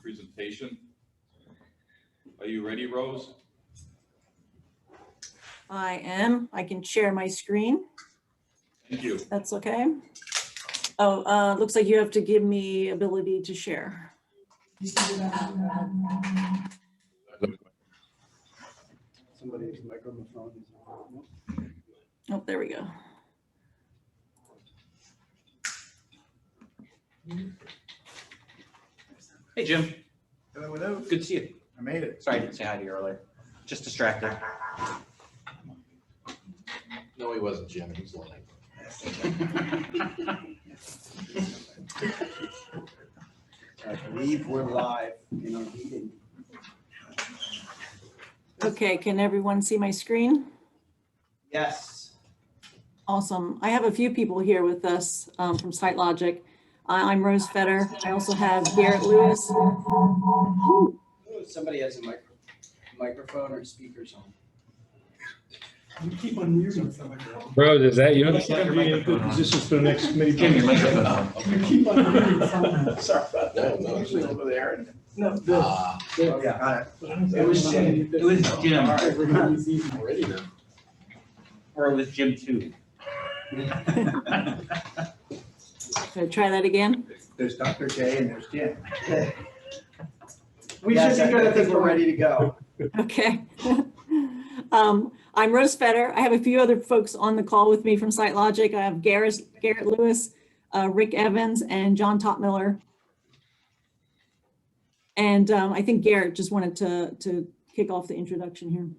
presentation. Are you ready, Rose? I am. I can share my screen. Thank you. That's okay. Oh, looks like you have to give me ability to share. Somebody's microphone is on. Oh, there we go. Hey, Jim. Hello, hello. Good to see you. I made it. Sorry I didn't say hi to you earlier. Just distracted. No, he wasn't, Jim. He's lying. I believe we're live in our meeting. Okay, can everyone see my screen? Yes. Awesome. I have a few people here with us from SiteLogic. I'm Rose Fetter. I also have Garrett Lewis. Somebody has a microphone or speakers on. You keep on muting. Rose, is that you? That's not gonna be a good position for the next committee. Jim, your microphone on. You keep on muting somehow. Sorry about that. No, Usually over there. No, this. Oh, yeah, got it. It was Jim. It was Jim. Everybody's easy. already now. Or it was Jim too. Should I try that again? There's Dr. J and there's Jim. We Yes, should be good I at this think we're one. ready to go. Okay. I'm Rose Fetter. I have a few other folks on the call with me from SiteLogic. I have Garrett Lewis, Rick Evans, and John Topmiller. And I think Garrett just wanted to kick off the introduction here.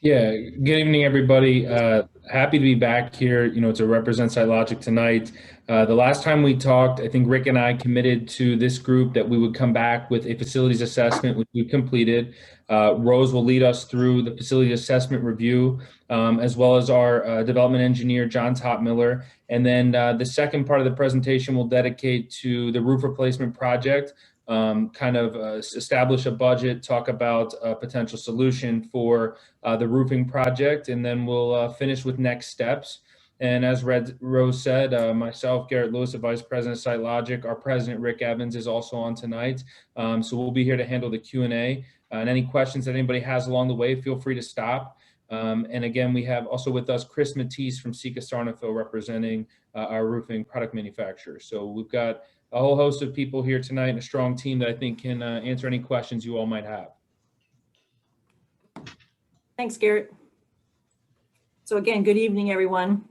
Yeah, good evening, everybody. Happy to be back here, to represent SiteLogic tonight. The last time we talked, I think Rick and I committed to this group that we would come back with a facilities assessment, which we completed. Rose will lead us through the facility assessment review, as well as our development engineer, John Topmiller. And then the second part of the presentation will dedicate to the roof replacement project, establish a budget, talk about a potential solution for the roofing project, and then we'll finish with next steps. And as Rose said, myself, Garrett Lewis, the Vice President of SiteLogic, our President, Rick Evans, is also on tonight. So we'll be here to handle the Q&A. And any questions that anybody has along the way, feel free to stop. And again, we have also with us Chris Matisse from Sika Sarnafil representing our roofing product manufacturer. So we've got a whole host of people here tonight and a strong team that I think can answer any questions you all might have. Thanks, Garrett. So again, good evening, everyone.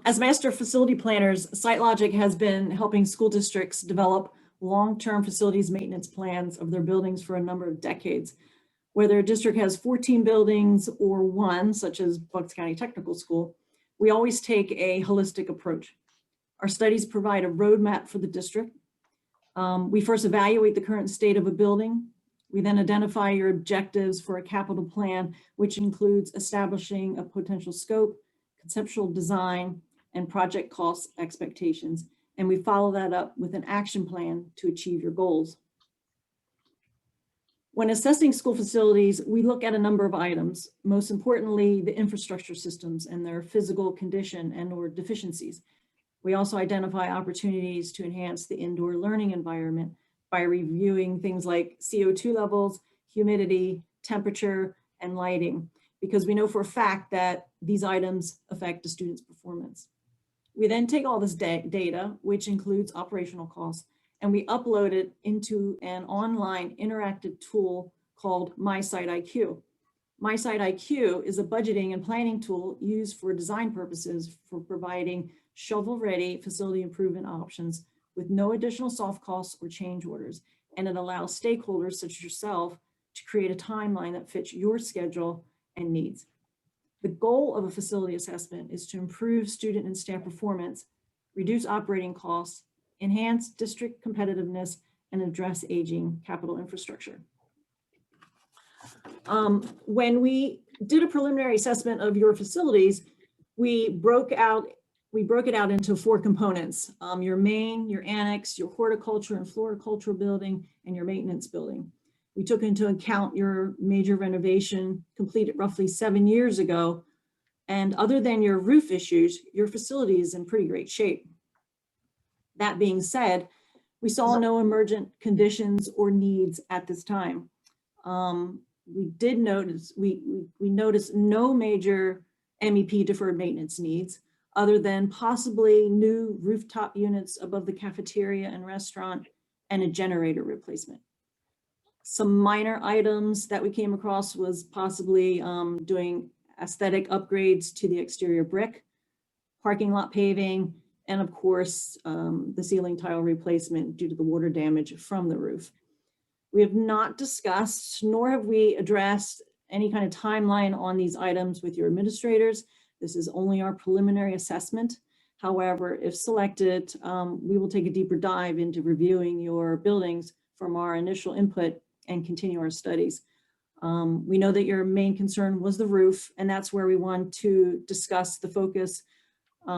As master facility planners, SiteLogic has been helping school districts develop long-term facilities maintenance plans of their buildings for a number of decades. Whether a district has 14 buildings or one, such as Bucks County Technical School, we always take a holistic approach. Our studies provide a roadmap for the district. We first evaluate the current state of a building. We then identify your objectives for a capital plan, which includes establishing a potential scope, conceptual design, and project cost expectations. And we follow that up with an action plan to achieve your goals. When assessing school facilities, we look at a number of items, most importantly, the infrastructure systems and their physical condition and/or deficiencies. We also identify opportunities to enhance the indoor learning environment by reviewing things like CO2 levels, humidity, temperature, and lighting, because we know for a fact that these items affect the student's performance. We then take all this data, which includes operational costs, and we upload it into an online interactive tool called MySiteIQ. MySiteIQ is a budgeting and planning tool used for design purposes for providing shovel-ready facility improvement options with no additional soft costs or change orders. And it allows stakeholders such as yourself to create a timeline that fits your schedule and needs. The goal of a facility assessment is to improve student and staff performance, reduce operating costs, enhance district competitiveness, and address aging capital infrastructure. When we did a preliminary assessment of your facilities, we broke it out into 4 components: your main, your annex, your horticulture and floricultural building, and your maintenance building. We took into account your major renovation completed roughly 7 years ago. And other than your roof issues, your facility is in pretty great shape. That being said, We saw no emergent conditions or needs at this time. We did notice, we noticed no major MEP deferred maintenance needs other than possibly new rooftop units above the cafeteria and restaurant and a generator replacement. Some minor items that we came across was possibly doing aesthetic upgrades to the exterior brick, parking lot paving, and of course, the ceiling tile replacement due to the water damage from the roof. We have not discussed, nor have we addressed any kind of timeline on these items with your administrators. This is only our preliminary assessment. However, if selected, we will take a deeper dive into reviewing your buildings from our initial input and continue our studies. We know that your main concern was the roof, and that's where we want to discuss the focus,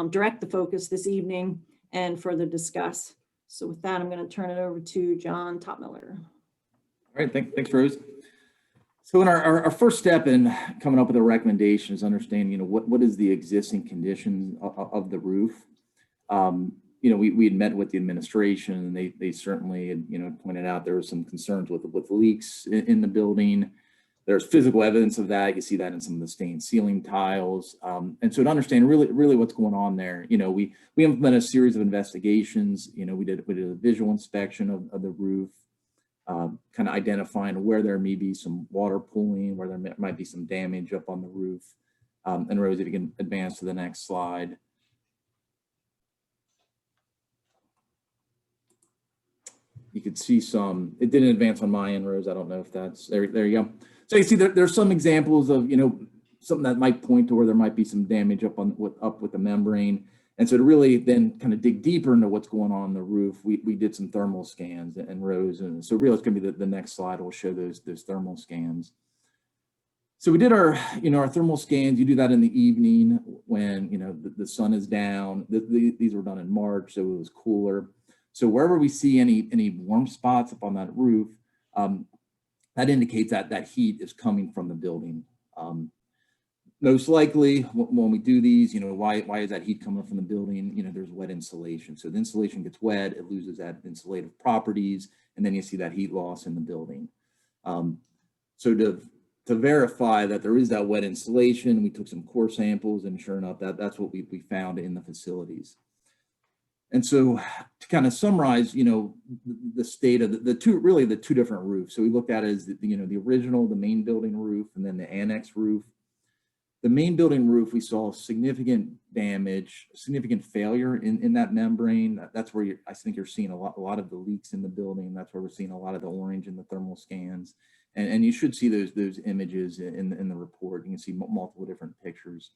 direct the focus this evening and further discuss. So with that, I'm going to turn it over to John Topmiller. All right, thanks, Rose. So in our first step in coming up with a recommendation is understanding, what is the existing condition of the roof. We had met with the administration, and they certainly had, pointed out there were some concerns with leaks in the building. There's physical evidence of that. You see that in some of the stained ceiling tiles. And so to understand really what's going on there, we implemented a series of investigations. We did a visual inspection of the roof. Kind of identifying where there may be some water pooling, where there might be some damage up on the roof. And Rose, if you can advance to the next slide. You could see some, it didn't advance on my end, Rose. I don't know if that's, there you go. So you see there's some examples of, something that might point to where there might be some damage up with the membrane. And so to really then kind of dig deeper into what's going on the roof, we did some thermal scans, and Rose, and so really it's going to be the next slide will show those thermal scans. So we did our thermal scans. You do that in the evening when the sun is down. These were done in March, so it was cooler. So wherever we see any warm spots up on that roof, that indicates that heat is coming from the building. Most likely when we do these, why is that heat coming from the building? There's wet insulation. So the insulation gets wet, it loses that insulative properties, and then you see that heat loss in the building. So to verify that there is that wet insulation, we took some core samples, and sure enough, that's what we found in the facilities. And so to kind of summarize, the state of the two different roofs. So we looked at it as the original, the main building roof, and then the annex roof. The main building roof, we saw significant damage, significant failure in that membrane. That's where I think you're seeing a lot of the leaks in the building. That's where we're seeing a lot of the orange in the thermal scans. And you should see those images in the report. You can see multiple different pictures.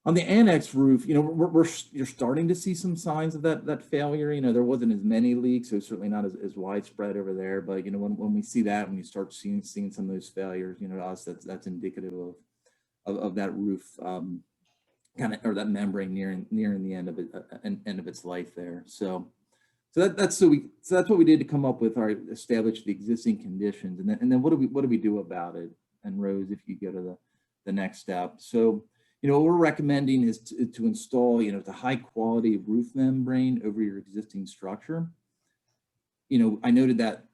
On the annex roof, you're starting to see some signs of that failure. There wasn't as many leaks, so certainly not as widespread over there. But when we see that, when you start seeing some of those failures, to us that's indicative of that roof or that membrane nearing the end of its life there. So that's what we did to come up with establish the existing conditions, and then what do we do about it? And Rose, if you go to the next step. So what we're recommending is to install the high quality roof membrane over your existing structure. I noted that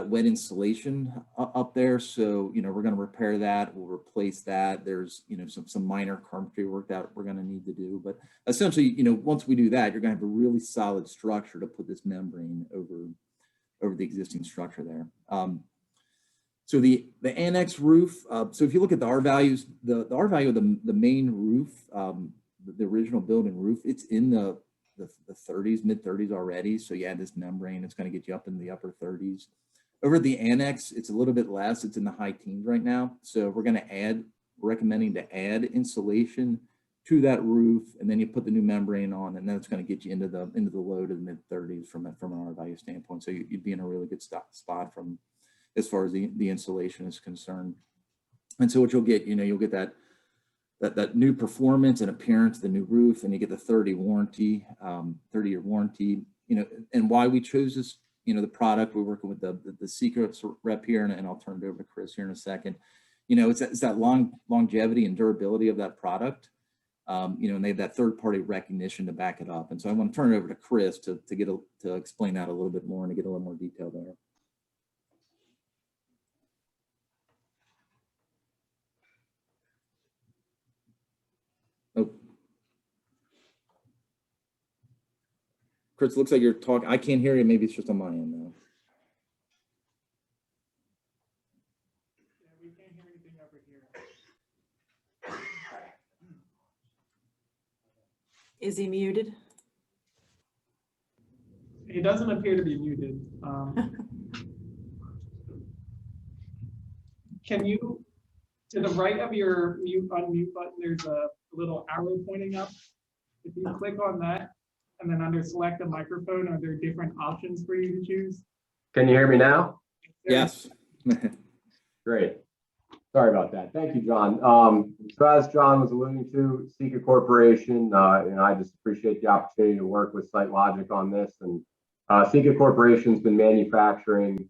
wet insulation up there. So, we're going to repair that. We'll replace that. There's, some minor carpentry work that we're going to need to do. But essentially, once we do that, you're going to have a really solid structure to put this membrane over the existing structure there. So the annex roof, so if you look at the R values, the R value of the main roof, the original building roof, it's in the 30s, mid 30s already. So you add this membrane, it's going to get you up in the upper 30s. Over the annex, it's a little bit less. It's in the high teens right now. So we're recommending to add insulation to that roof, and then you put the new membrane on, and then it's going to get you into the low to the mid 30s from an R value standpoint. So you'd be in a really good spot from as far as the insulation is concerned. And so what you'll get, you'll get that new performance and appearance of the new roof, and you get the 30-year warranty, and why we chose this, the product. We're working with the secrets rep here, and I'll turn it over to Chris here in a second. It's that longevity and durability of that product. And they have that third-party recognition to back it up. And so I want to turn it over to Chris to explain that a little bit more and to get a little more detail there. Oh. Chris, looks like you're talking. I can't hear you. Maybe it's just on my end now. We can't hear anything over here. Is he muted? He doesn't appear to be muted. Can you, to the right of your unmute button, there's a little arrow pointing up. If you click on that, and then under select a microphone, are there different options for you to choose? Can you hear me now? Yes. Great. Sorry about that. Thank you, John. So as John was alluding to, Sika Corporation, and I just appreciate the opportunity to work with SiteLogic on this. And Sika Corporation's been manufacturing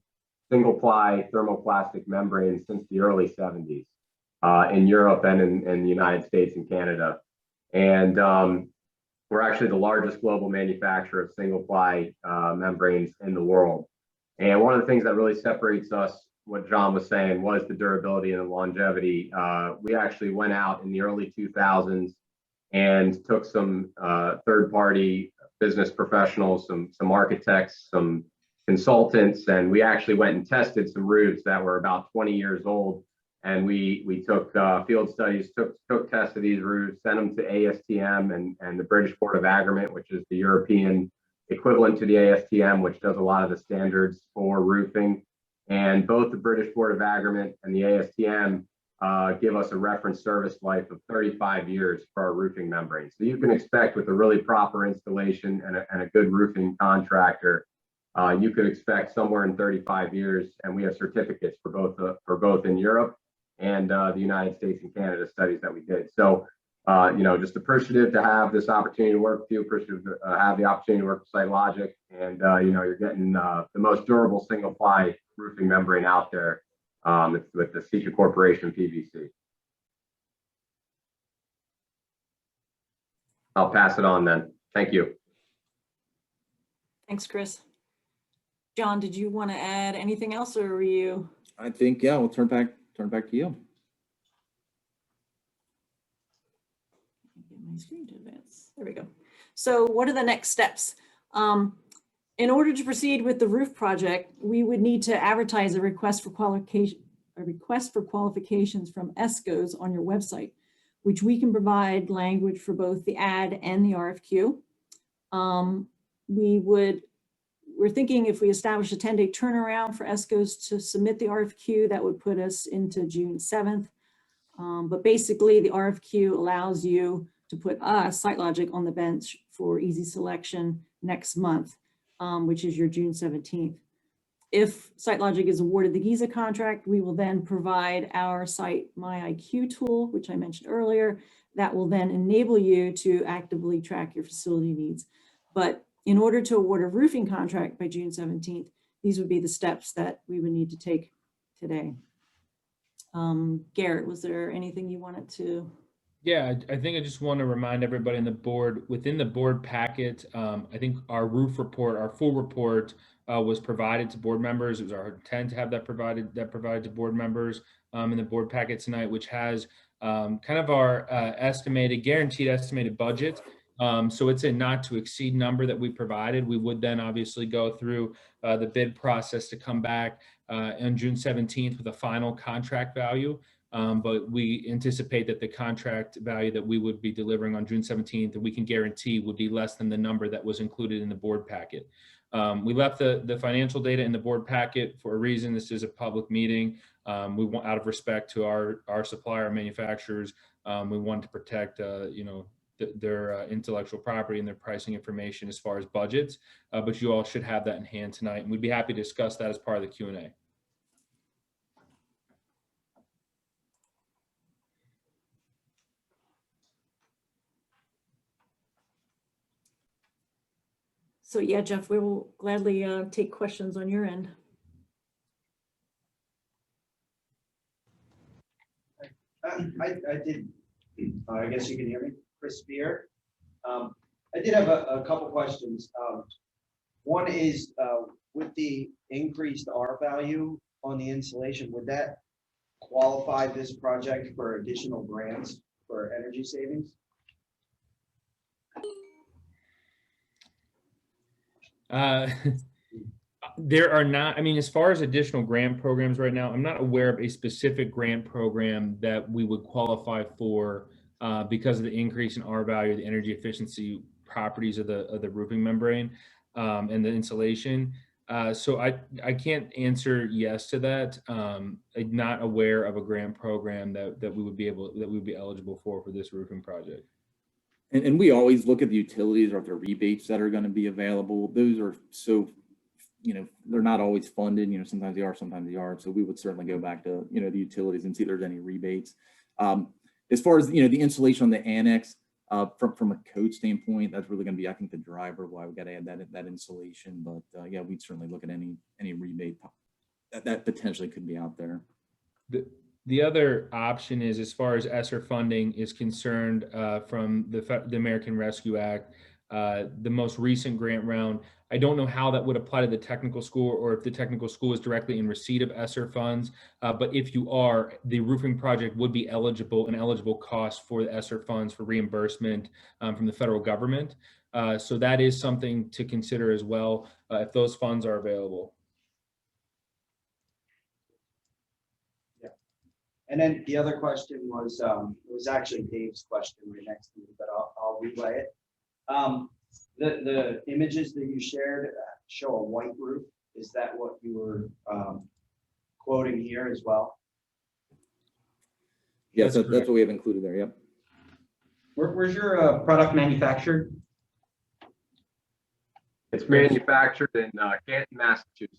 single-ply thermoplastic membranes since the early 70s in Europe and in the United States and Canada. And we're actually the largest global manufacturer of single-ply membranes in the world. And one of the things that really separates us, what John was saying, was the durability and the longevity. We actually went out in the early 2000s and took some third-party business professionals, some architects, some consultants, and we actually went and tested some roofs that were about 20 years old. And we took field studies, took tests of these roofs, sent them to ASTM and the British Board of Agreement, which is the European equivalent to the ASTM, which does a lot of the standards for roofing. And both the British Board of Agreement and the ASTM give us a reference service life of 35 years for our roofing membranes. So you can expect, with a really proper installation and a good roofing contractor, you could expect somewhere in 35 years. And we have certificates for both in Europe and the United States and Canada studies that we did. So, just appreciative to have this opportunity to work with you, appreciative to have the opportunity to work with SiteLogic, and you're getting the most durable single ply roofing membrane out there with the Sika Corporation PVC. I'll pass it on then. Thank you. Thanks, Chris. John, did you want to add anything else, or were you? I think, yeah, we'll turn back to you. Get my screen to advance. There we go. So what are the next steps? In order to proceed with the roof project, we would need to advertise a request for qualifications from ESCOs on your website, which we can provide language for both the ad and the RFQ. We're thinking if we establish a 10-day turnaround for ESCOs to submit the RFQ, that would put us into June 7th. But basically, the RFQ allows you to put us, SiteLogic, on the bench for easy selection next month, which is your June 17th. If SiteLogic is awarded the Giza contract, we will then provide our Site MyIQ tool, which I mentioned earlier, that will then enable you to actively track your facility needs. But in order to award a roofing contract by June 17th, these would be the steps that we would need to take today. Garrett, was there anything you wanted to? Yeah, I think I just want to remind everybody in the board, within the board packet, I think our roof report, our full report was provided to board members. It was our intent to have that provided to board members in the board packet tonight, which has kind of our guaranteed estimated budget. So it's a not to exceed number that we provided. We would then obviously go through the bid process to come back on June 17th with a final contract value. But we anticipate that the contract value that we would be delivering on June 17th, that we can guarantee would be less than the number that was included in the board packet. We left the financial data in the board packet for a reason. This is a public meeting. We want, out of respect to our supplier manufacturers, we wanted to protect, their intellectual property and their pricing information as far as budgets. But you all should have that in hand tonight, and we'd be happy to discuss that as part of the Q&A. So yeah, Jeff, we will gladly take questions on your end. I did. I guess you can hear me. Chris Spear. I did have a couple questions. One is, with the increased R value on the insulation, would that qualify this project for additional grants for energy savings? There are not, I mean, as far as additional grant programs right now, I'm not aware of a specific grant program that we would qualify for because of the increase in R value, the energy efficiency properties of the roofing membrane and the insulation. So I can't answer yes to that. I'm not aware of a grant program that we would be eligible for this roofing project. And we always look at the utilities or the rebates that are going to be available. Those are so, they're not always funded, sometimes they are, sometimes they aren't. So we would certainly go back to, the utilities and see if there's any rebates. As far as, the insulation on the annex, from a code standpoint, that's really going to be, I think, the driver why we got to add that insulation. But yeah, we'd certainly look at any rebate that potentially could be out there. The other option is, as far as ESSER funding is concerned, from the American Rescue Act, the most recent grant round, I don't know how that would apply to the technical school or if the technical school is directly in receipt of ESSER funds. But if you are, the roofing project would be an eligible cost for the ESSER funds for reimbursement from the federal government. So that is something to consider as well, if those funds are available. And then the other question was, it was actually Dave's question right next to me, but I'll relay it. The images that you shared show a white roof. Is that what you were quoting here as well? Yes, that's what we have included there. Yep. Where's your product manufactured? It's manufactured in Canton, Massachusetts.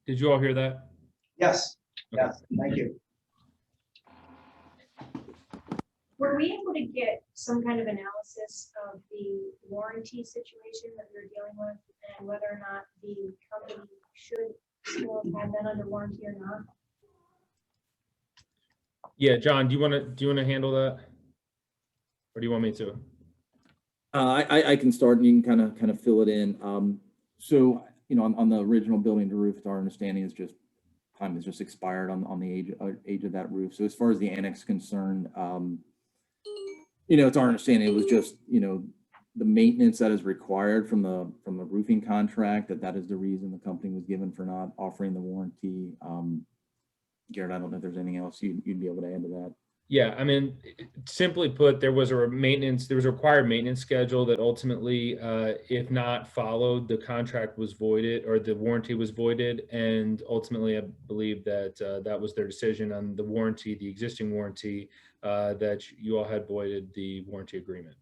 Did you all hear that? Yes. Okay. Yes. Thank you. Were we able to get some kind of analysis of the warranty situation that we were dealing with and whether or not the company should still have that under warranty or not? Yeah, John, do you want to handle that, or do you want me to? I can start and you can kind of fill it in. So, on the original building, the roof, our understanding is time has just expired on the age of that roof. So as far as the annex is concerned, it's our understanding it was just, the maintenance that is required from the roofing contract, that is the reason the company was given for not offering the warranty. Garrett, I don't know if there's anything else you'd be able to add to that. Yeah, I mean, simply put, there was a required maintenance schedule that ultimately, if not followed, the contract was voided or the warranty was voided. And ultimately, I believe that that was their decision on the warranty, the existing warranty, that you all had voided the warranty agreement.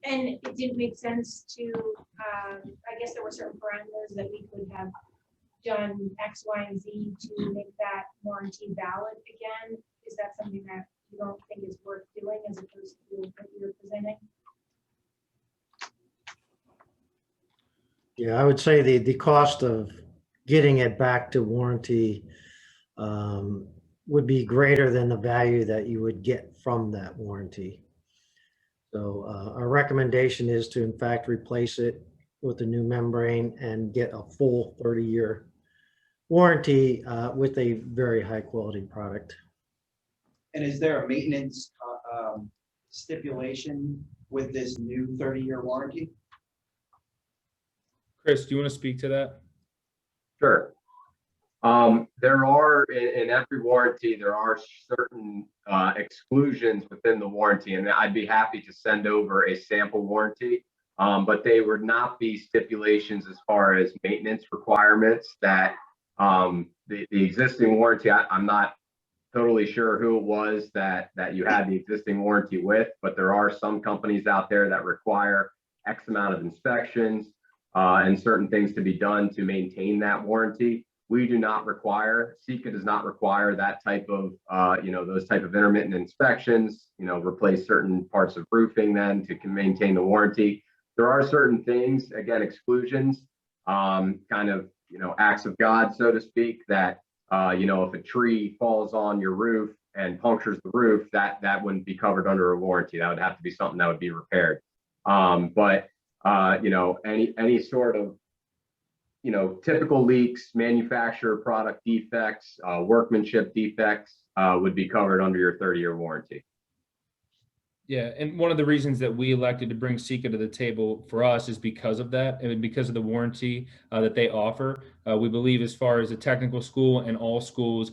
And it didn't make sense to, I guess there were certain parameters that we could have done X, Y, and Z to make that warranty valid again. Is that something that you don't think is worth doing as opposed to what you're presenting? Yeah, I would say the cost of getting it back to warranty would be greater than the value that you would get from that warranty. So our recommendation is to in fact replace it with a new membrane and get a full 30-year warranty with a very high quality product. And is there a maintenance stipulation with this new 30-year warranty? Chris, do you want to speak to that? Sure. There are, in every warranty, there are certain exclusions within the warranty, and I'd be happy to send over a sample warranty, but they would not be stipulations as far as maintenance requirements that the existing warranty, I'm not totally sure who it was that you had the existing warranty with, but there are some companies out there that require X amount of inspections and certain things to be done to maintain that warranty. We do not require, SECA does not require that type of, those type of intermittent inspections, replace certain parts of roofing then to maintain the warranty. There are certain things, again, exclusions, kind of, acts of God, so to speak, that If a tree falls on your roof and punctures the roof, that wouldn't be covered under a warranty. That would have to be something that would be repaired. Any sort of, typical leaks, manufacturer product defects, workmanship defects would be covered under your 30-year warranty. Yeah, and one of the reasons that we elected to bring Sika to the table for us is because of that, and because of the warranty that they offer. We believe, as far as a technical school and all schools,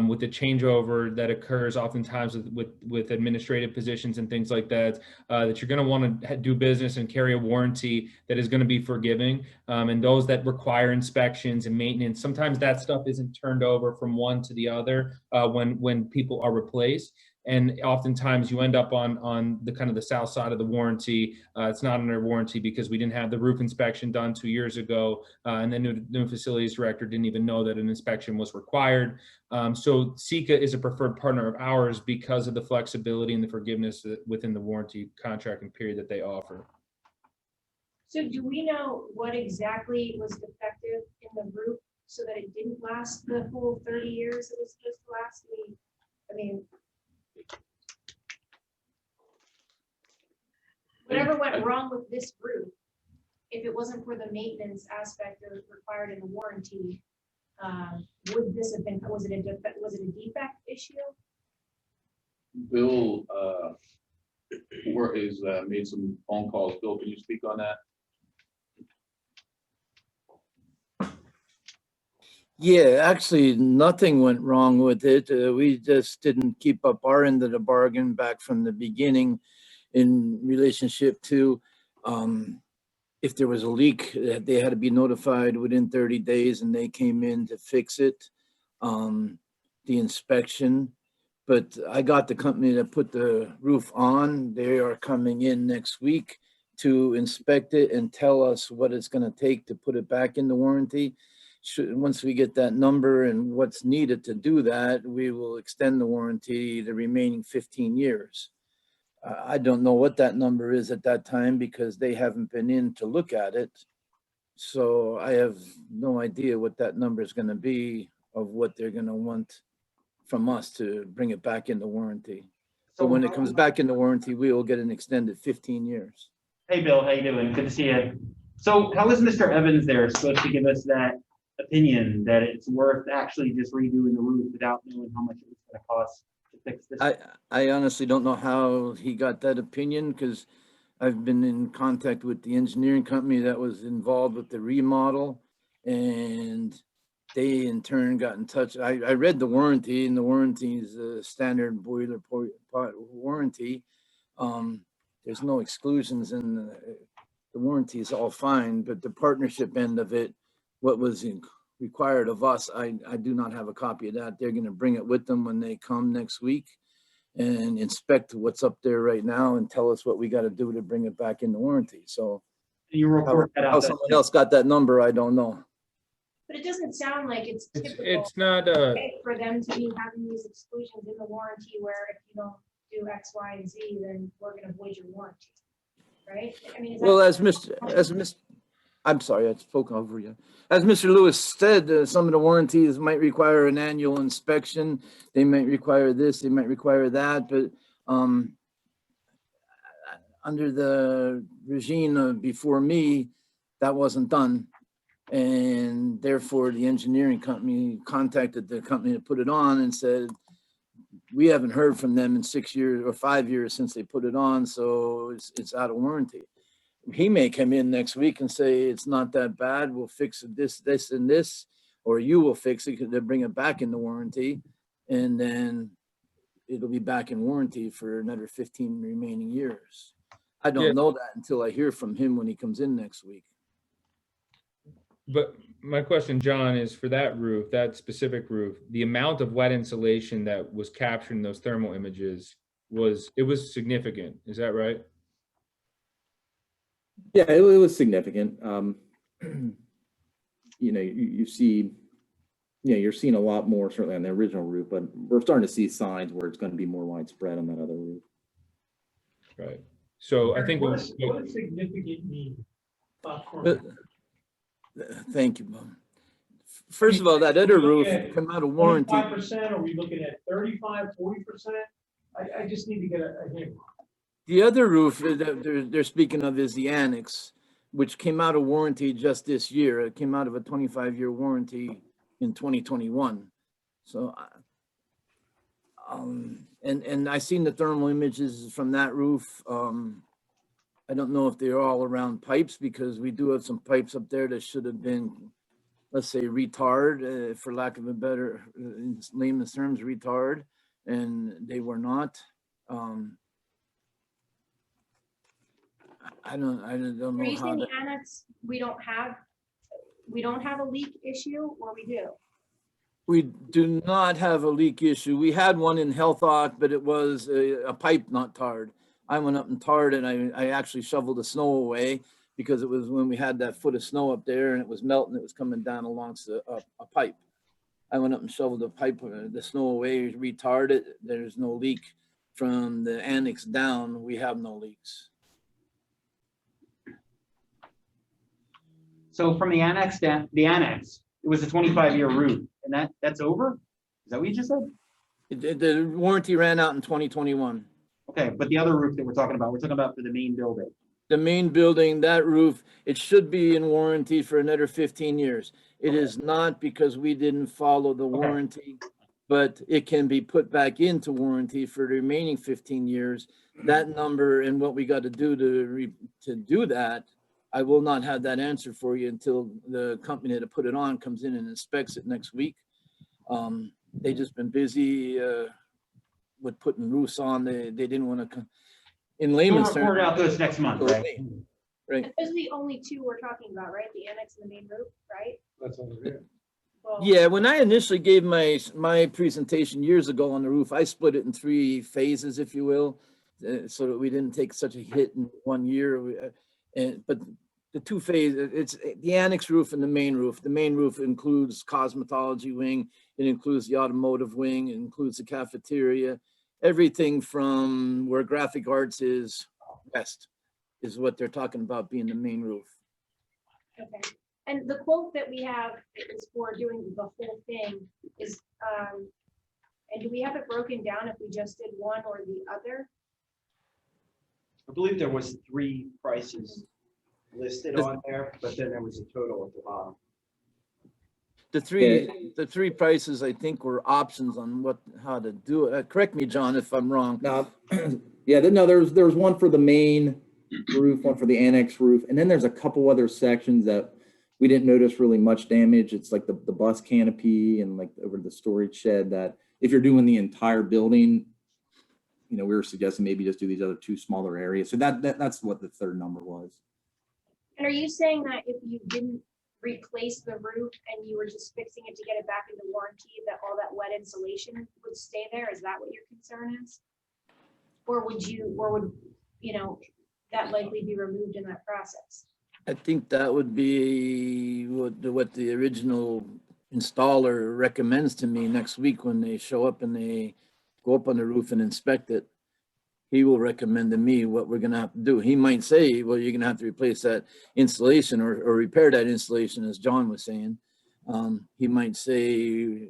with the changeover that occurs oftentimes with administrative positions and things like that, that you're going to want to do business and carry a warranty that is going to be forgiving. And those that require inspections and maintenance, sometimes that stuff isn't turned over from one to the other when people are replaced. And oftentimes you end up on the kind of the south side of the warranty. It's not under warranty because we didn't have the roof inspection done 2 years ago, and the new facilities director didn't even know that an inspection was required. So Sika is a preferred partner of ours because of the flexibility and the forgiveness within the warranty contracting period that they offer. So do we know what exactly was defective in the roof so that it didn't last the full 30 years it was supposed to last? I mean, whatever went wrong with this roof, if it wasn't for the maintenance aspect that was required in the warranty, would this have been, was it a defect issue? Bill made some phone calls. Bill, can you speak on that? Yeah, actually, nothing went wrong with it. We just didn't keep up our end of the bargain back from the beginning in relationship to if there was a leak, they had to be notified within 30 days and they came in to fix it, the inspection. But I got the company that put the roof on. They are coming in next week to inspect it and tell us what it's going to take to put it back in the warranty. Once we get that number and what's needed to do that, we will extend the warranty the remaining 15 years. I don't know what that number is at that time because they haven't been in to look at it. So I have no idea what that number is going to be of what they're going to want from us to bring it back into warranty. So when it comes back into warranty, we will get an extended 15 years. Hey, Bill, how you doing? Good to see you. So how is Mr. Evans there supposed to give us that opinion that it's worth actually just redoing the roof without knowing how much it was going to cost to fix this? I honestly don't know how he got that opinion because I've been in contact with the engineering company that was involved with the remodel, and they in turn got in touch. I read the warranty, and the warranty is a standard boilerplate warranty. There's no exclusions, and the warranty is all fine, but the partnership end of it, what was required of us, I do not have a copy of that. They're going to bring it with them when they come next week and inspect what's up there right now and tell us what we got to do to bring it back in the warranty. So you report that out. How someone else got that number, I don't know. But it doesn't sound like it's typical. It's not For them to be having these exclusions in the warranty where if you don't do X, Y, and Z, then we're going to void your warranty, right? I mean, Well, I'm sorry, I spoke over you. As Mr. Lewis said, some of the warranties might require an annual inspection. They might require this, they might require that, but under the regime before me, that wasn't done. And therefore, the engineering company contacted the company to put it on and said, we haven't heard from them in 6 years or 5 years since they put it on, so it's out of warranty. He may come in next week and say, it's not that bad, we'll fix this, this, and this, or you will fix it because they'll bring it back into warranty, and then it'll be back in warranty for another 15 remaining years. I don't know that until I hear from him when he comes in next week. But my question, John, is for that roof, that specific roof, the amount of wet insulation that was captured in those thermal images was significant. Is that right? Yeah, it was significant. You see, you're seeing a lot more certainly on the original roof, but we're starting to see signs where it's going to be more widespread on that other roof. Right. So I think what does significant mean? Thank you, Bob. First of all, that other roof Okay. came out of warranty. 25%, are we looking at 35, 40%? I just need to get a hint. The other roof that they're speaking of is the annex, which came out of warranty just this year. It came out of a 25-year warranty in 2021. So, and I seen the thermal images from that roof. I don't know if they're all around pipes, because we do have some pipes up there that should have been, let's say, retard, for lack of a better, in layman's terms, retard, and they were not. I don't Are know you how saying to. the annex, we don't have a leak issue, or we do? We do not have a leak issue. We had one in Health Ock, but it was a pipe not tarred. I went up and tarred it. I actually shoveled the snow away, because it was when we had that foot of snow up there and it was melting, it was coming down along a pipe. I went up and shoveled the pipe, the snow away, retarred it. There's no leak. From the annex down, we have no leaks. So from the annex down, it was a 25-year roof, and that's over? Is that what you just said? The warranty ran out in 2021. Okay, but the other roof that we're talking about for the main building. The main building, that roof, it should be in warranty for another 15 years. It is not, because we didn't follow the warranty, but it can be put back into warranty for the remaining 15 years. That number and what we got to do to do that, I will not have that answer for you until the company that put it on comes in and inspects it next week. They just been busy with putting roofs on. They didn't want to, in layman's We'll report terms. out those next month, right? Right. And those are the only two we're talking about, right? The annex and the main roof, right? That's all it is. Well, Yeah, when I initially gave my presentation years ago on the roof, I split it in 3 phases, if you will, so that we didn't take such a hit in 1 year. But the 2 phases, it's the annex roof and the main roof. The main roof includes cosmetology wing, it includes the automotive wing, it includes the cafeteria, everything from where graphic arts is west is what they're talking about being the main roof. okay. And the quote that we have is for doing the whole thing is, and do we have it broken down if we just did one or the other? I believe there was 3 prices listed on there, but then there was a total at the bottom. The three prices, I think, were options on how to do it. Correct me, John, if I'm wrong. No, yeah, no, there was one for the main roof, one for the annex roof, and then there's a couple other sections that we didn't notice really much damage. It's like the bus canopy and like over the storage shed, that if you're doing the entire building, you know, we were suggesting maybe just do these other 2 smaller areas. So that's what the third number was. And are you saying that if you didn't replace the roof and you were just fixing it to get it back into warranty, that all that wet insulation would stay there? Is that what your concern is? Or would you know, that likely be removed in that process? I think that would be what the original installer recommends to me next week when they show up and they go up on the roof and inspect it. He will recommend to me what we're gonna have to do. He might say, well, you're gonna have to replace that insulation or repair that insulation, as John was saying. He might say,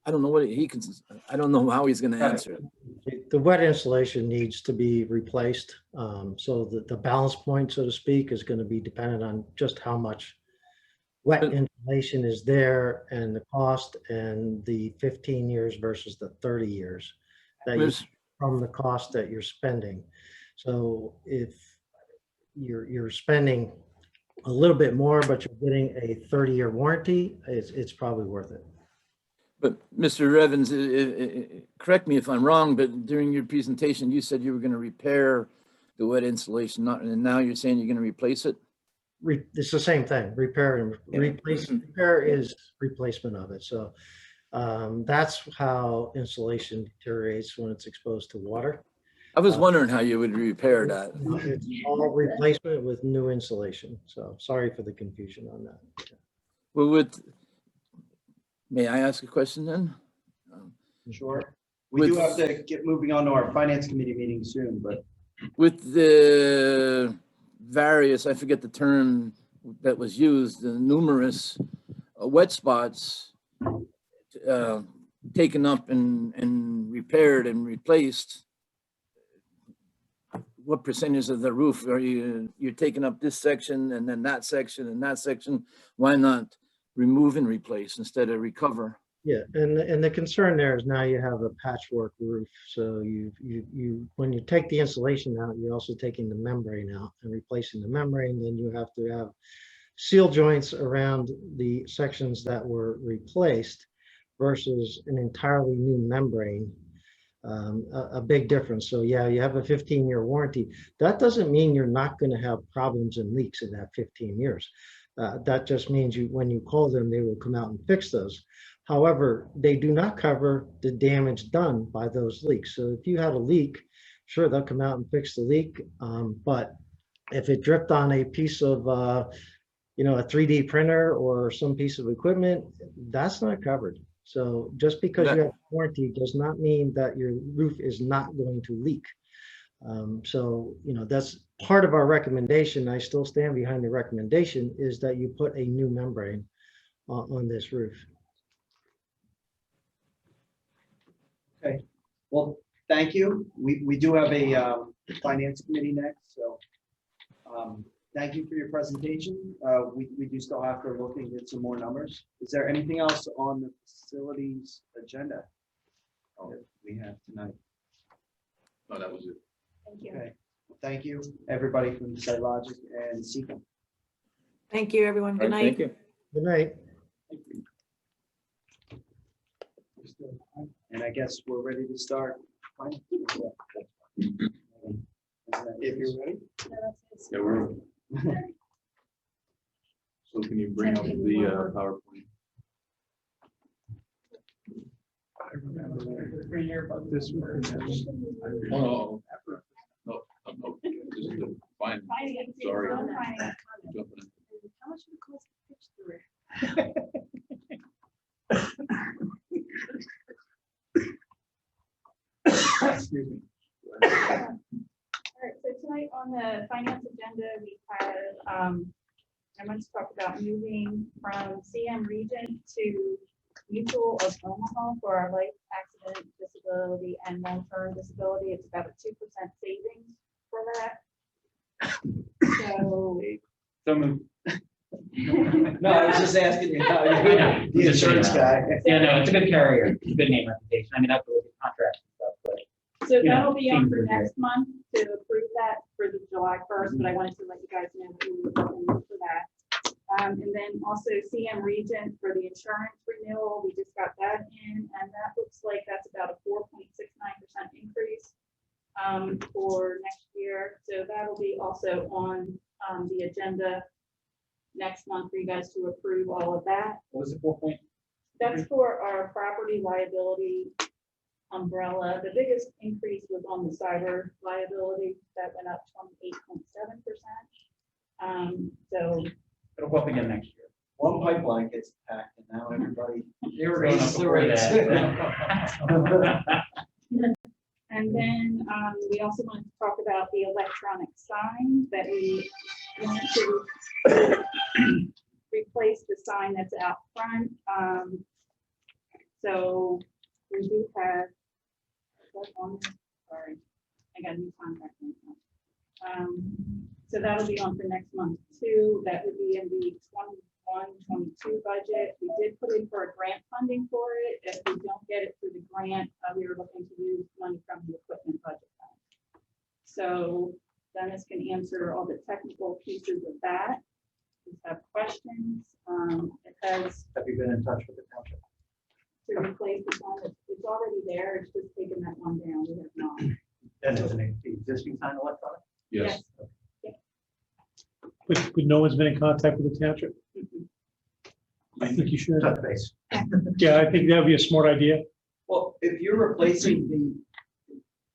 I don't know what I don't know how he's gonna answer it. The wet insulation needs to be replaced. So the balance point, so to speak, is going to be dependent on just how much wet insulation is there and the cost, and the 15 years versus the 30 years that you, from the cost that you're spending. So if you're spending a little bit more, but you're getting a 30-year warranty, it's probably worth it. But Mr. Evans, correct me if I'm wrong, but during your presentation, you said you were gonna repair the wet insulation, and now you're saying you're gonna replace it? It's the same thing, repair and replace. Repair is replacement of it. So that's how insulation deteriorates when it's exposed to water. I was wondering how you would repair that. It's all replacement with new insulation. So sorry for the confusion on that. Well, may I ask a question then? Sure. We do have to get moving on to our finance committee meeting soon, but. With the various, I forget the term that was used, the numerous wet spots taken up and repaired and replaced, what percentage of the roof are you're taking up this section and then that section and that section? Why not remove and replace instead of recover? Yeah, and the concern there is now you have a patchwork roof. So when you take the insulation out, you're also taking the membrane out and replacing the membrane. Then you have to have seal joints around the sections that were replaced versus an entirely new membrane. A big difference. So yeah, you have a 15-year warranty. That doesn't mean you're not going to have problems and leaks in that 15 years. That just means when you call them, they will come out and fix those. However, they do not cover the damage done by those leaks. So if you had a leak, sure, they'll come out and fix the leak. But if it dripped on a piece of, a 3D printer or some piece of equipment, that's not covered. So just because you have warranty does not mean that your roof is not going to leak. That's part of our recommendation. I still stand behind the recommendation is that you put a new membrane on this roof. Okay, well, thank you. We do have a finance committee next, so thank you for your presentation. We do still have to look and get some more numbers. Is there anything else on the facilities agenda that we have tonight? No, that was it. Thank you. Okay, well, thank you, everybody from SiteLogic and Seacom. Thank you, everyone. Good night. Thank you. Good night. And I guess we're ready to start. If you're ready. Yeah, we're. So can you bring up the PowerPoint? I remember the 3-year about this one. Oh, no, no, this is the fine. Sorry. How Jumping in. much would it cost to pitch through it? Excuse me. All right, so tonight on the finance agenda, we had, I want to talk about moving from CM Regent to Mutual of Omaha for our life, accident, disability, and long-term disability. It's about a 2% savings for that. So moved. No, I was just asking you how you, the insurance guy. Yeah, no, it's a good carrier, it's a good name reputation. I mean, that's what the contract and stuff, but. So you know, that'll be on for seems legit. next month to approve that for the July 1st, but I wanted to let you guys know that we were looking for that. And then also CM Regent for the insurance renewal, we just got that in, and that looks like that's about a 4.69% increase for next year. So that'll be also on the agenda next month for you guys to approve all of that. What was the 4 point? That's for our property liability umbrella. The biggest increase was on the cyber liability that went up 28.7%. So It'll go up again next year. One pipeline gets packed and now everybody. They were going up raises the before rates. that. and then we also wanted to talk about the electronic sign that we wanted to replace the sign that's out front. So we do have, sorry, I got a new contract. So that'll be on for next month too. That would be in the 21-22 budget. We did put in for a grant funding for it. If we don't get it through the grant, we were looking to use money from the equipment budget. So Dennis can answer all the technical pieces of that. If you have questions, it has. Have you been in touch with the township? To replace the sign, it's already there. It's just taking that one down. We have not. That is an existing sign electronic? Yes. But no one's been in contact with the township? I think you should. Touch base. Yeah, I think that would be a smart idea. Well, if you're replacing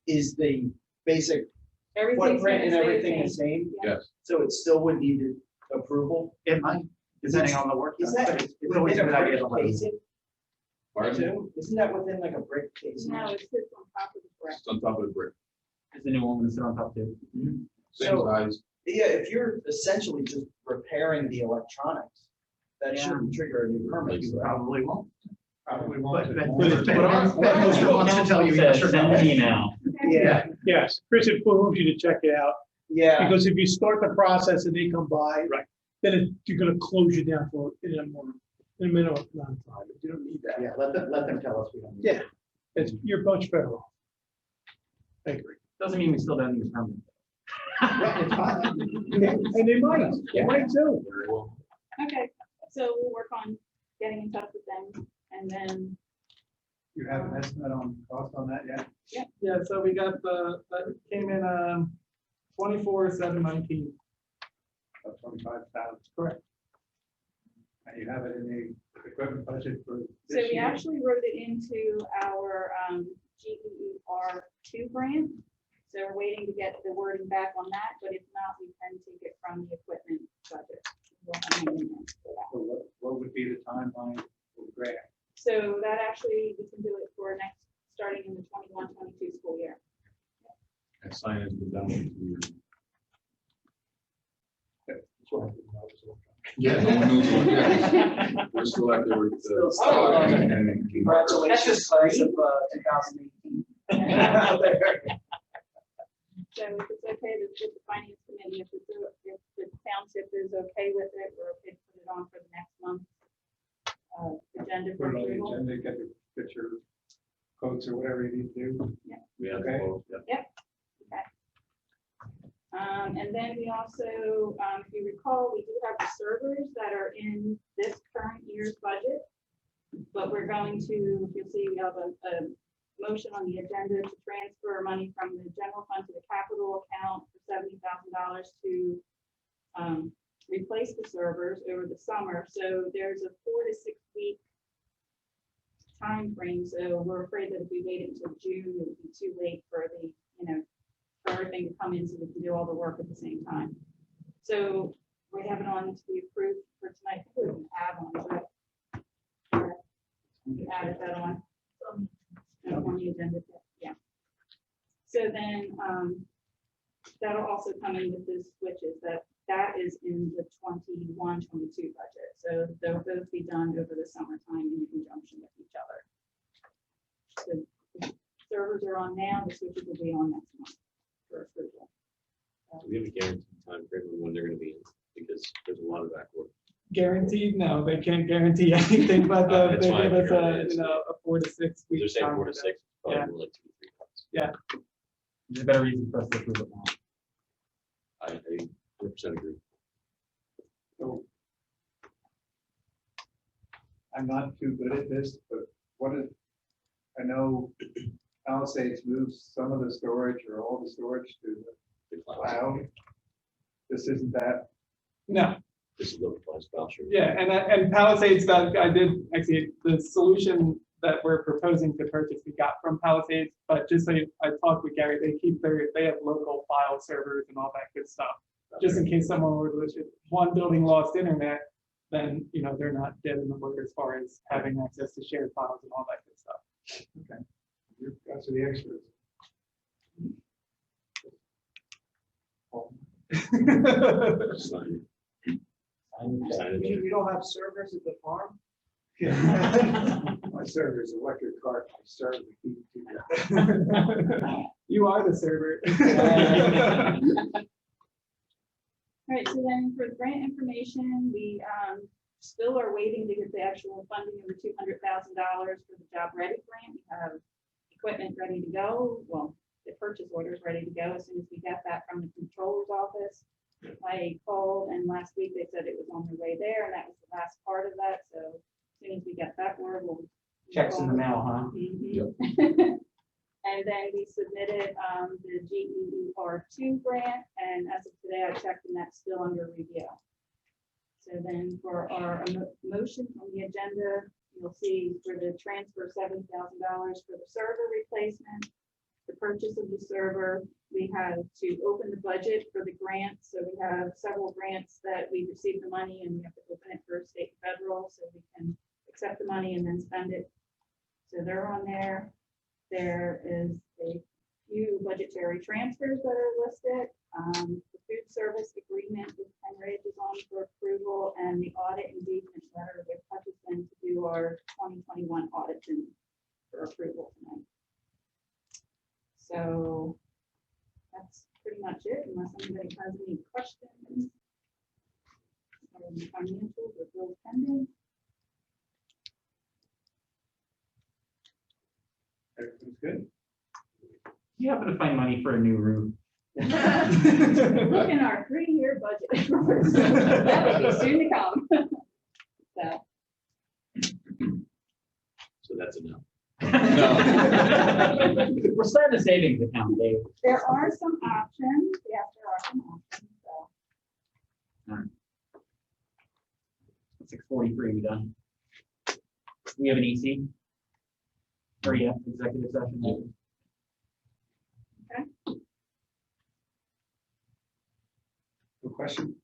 is the basic Everything's footprint and gonna stay the everything the same. same? Yes. So it still would need approval? It might, depending on the work. Is done, that, but it's always a good idea to let them- casing? Pardon? Isn't that within like a brick casing? No, it sits on top of the brick. It's on top of the brick. Is the new one going to sit on top too? Same So- size. Yeah, if you're essentially just repairing the electronics, that shouldn't trigger a new permit. You Probably won't. Probably won't. Mr. wants to tell you yes or no. Send an email. Yeah, Yes, Chris informed you to check it out, yeah, because if you start the process and they come by. Right. Then you're gonna close you down for, in a minimum amount of time, you don't need that. yeah, let them tell us we don't. need Yeah, you're much better off. I agree. Doesn't mean we still don't need a permit. Yeah, it's fine. And they might too. Very well. Okay, so we'll work on getting in touch with them and then, You have an estimate on cost on that yet? Yeah, so we got that came in, 24,719. 25,000. Correct. And you have it in the equipment budget for so this we year? actually wrote it into our GER2 grant. So we're waiting to get the wording back on that, but if not, we can take it from the equipment budget. We'll have an amendment for that. So what would be the timeline for the grant? So that actually, we can do it for next, starting in the 21-22 school year. And sign it with them. Yeah, no one knows what that is. We're still out there with the. Congratulations, class of 2018. So if it's okay with the finance committee, if the township is okay with it, we're okay to put it on for the next month. Agenda for Put it on the approval. agenda, get your quotes or whatever you need to do. We have Okay. And then we also, if you recall, we do have the servers that are in this current year's budget. But we're going to, you'll see, we have a motion on the agenda to transfer money from the general fund to the capital account for $70,000 to replace the servers over the summer. So there's a 4 to 6 week time frame. So we're afraid that if we wait until June, it would be too late for the, for everything to come in so we can do all the work at the same time. So we have it on to be approved for tonight. We can add on to it. We added that on. On the agenda, yeah. So then that'll also come in with the switches that is in the 21-22 budget. So they'll both be done over the summertime in conjunction with each other. So the servers are on now, the switches will be on next month for approval. Do we have a guaranteed time frame on when they're gonna be in? Because there's a lot of back work. Guaranteed? No, they can't guarantee anything, but That's they why give I us figured a 4 to 6 week. They're saying time 4 to for 6, Yeah. probably more like 2 to 3 months. There's a better reason for us to approve it now. I 100% agree. So I'm not too good at this, but what if, I know Palisades moves some of the storage or all the storage to The the cloud. cloud. This isn't that, No, This is the replacement voucher. yeah, and Palisades, that I did, actually, the solution that we're proposing to purchase, we got from Palisades, but just so I talked with Gary, they have local file servers and all that good stuff. Just in case someone were to, if one building lost internet, then, they're not dead in the water as far as having access to shared files and all that good stuff. okay, you guys are the experts. Sign it. Sign it. You don't have servers at the farm? My server is electric cart, my server. You are the server. All right, so then for the grant information, we still are waiting to get the actual funding over $200,000 for the Job Ready grant. We have equipment ready to go. Well, the purchase order is ready to go. As soon as we get that from the controller's office, I called, and last week they said it was on their way there, and that was the last part of that. So as soon as we get that word, we'll. Checks in the mail, huh? Mhm. And then we submitted the GER2 grant, and as of today, I checked, and that's still under review. So then for our motion on the agenda, you'll see for the transfer $70,000 for the server replacement, the purchase of the server, we had to open the budget for the grants. So we have several grants that we received the money, and we have to open it for state and federal, so we can accept the money and then spend it. So they're on there. There is a few budgetary transfers that are listed. The food service agreement with Penridge is on for approval, and the audit engagement letter with Hutchison to do our 2021 audits and for approval tonight. So that's pretty much it, unless anybody has any questions. Financials or bills pending. Everything's good. You happen to find money for a new roof? Look in our 3-year budget. That will be soon to come. So, So that's enough. We're starting a savings account, Dave. there are some options. Yes, there are some options. So. 6:43, we done. We have an EC? Or yeah, executive session. No question?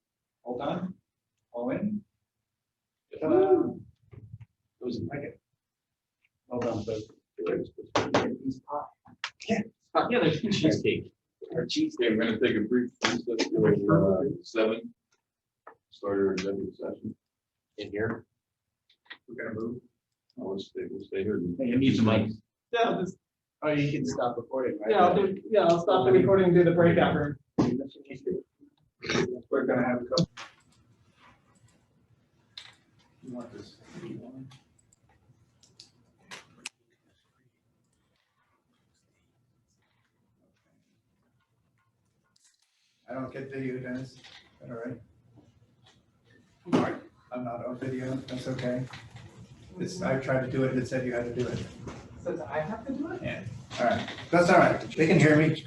All done? All in? Those Like it. Well done, folks. Yeah. Yeah, there's cheesecake. Our cheese. Okay, we're gonna take a brief recess for 7. Start our executive session. In here. We're gonna move. We'll stay here. Hey, mute the mic. Yeah, just, Oh, you can stop recording, right? I'll stop the recording and do the breakout room. We're gonna have a couple. You want this? I don't get video, Dennis. Is that all right? I'm not on video, that's okay. I tried to do it, and it said you had to do it. Says I have to do it? Yeah, all right, that's all right, they can hear me.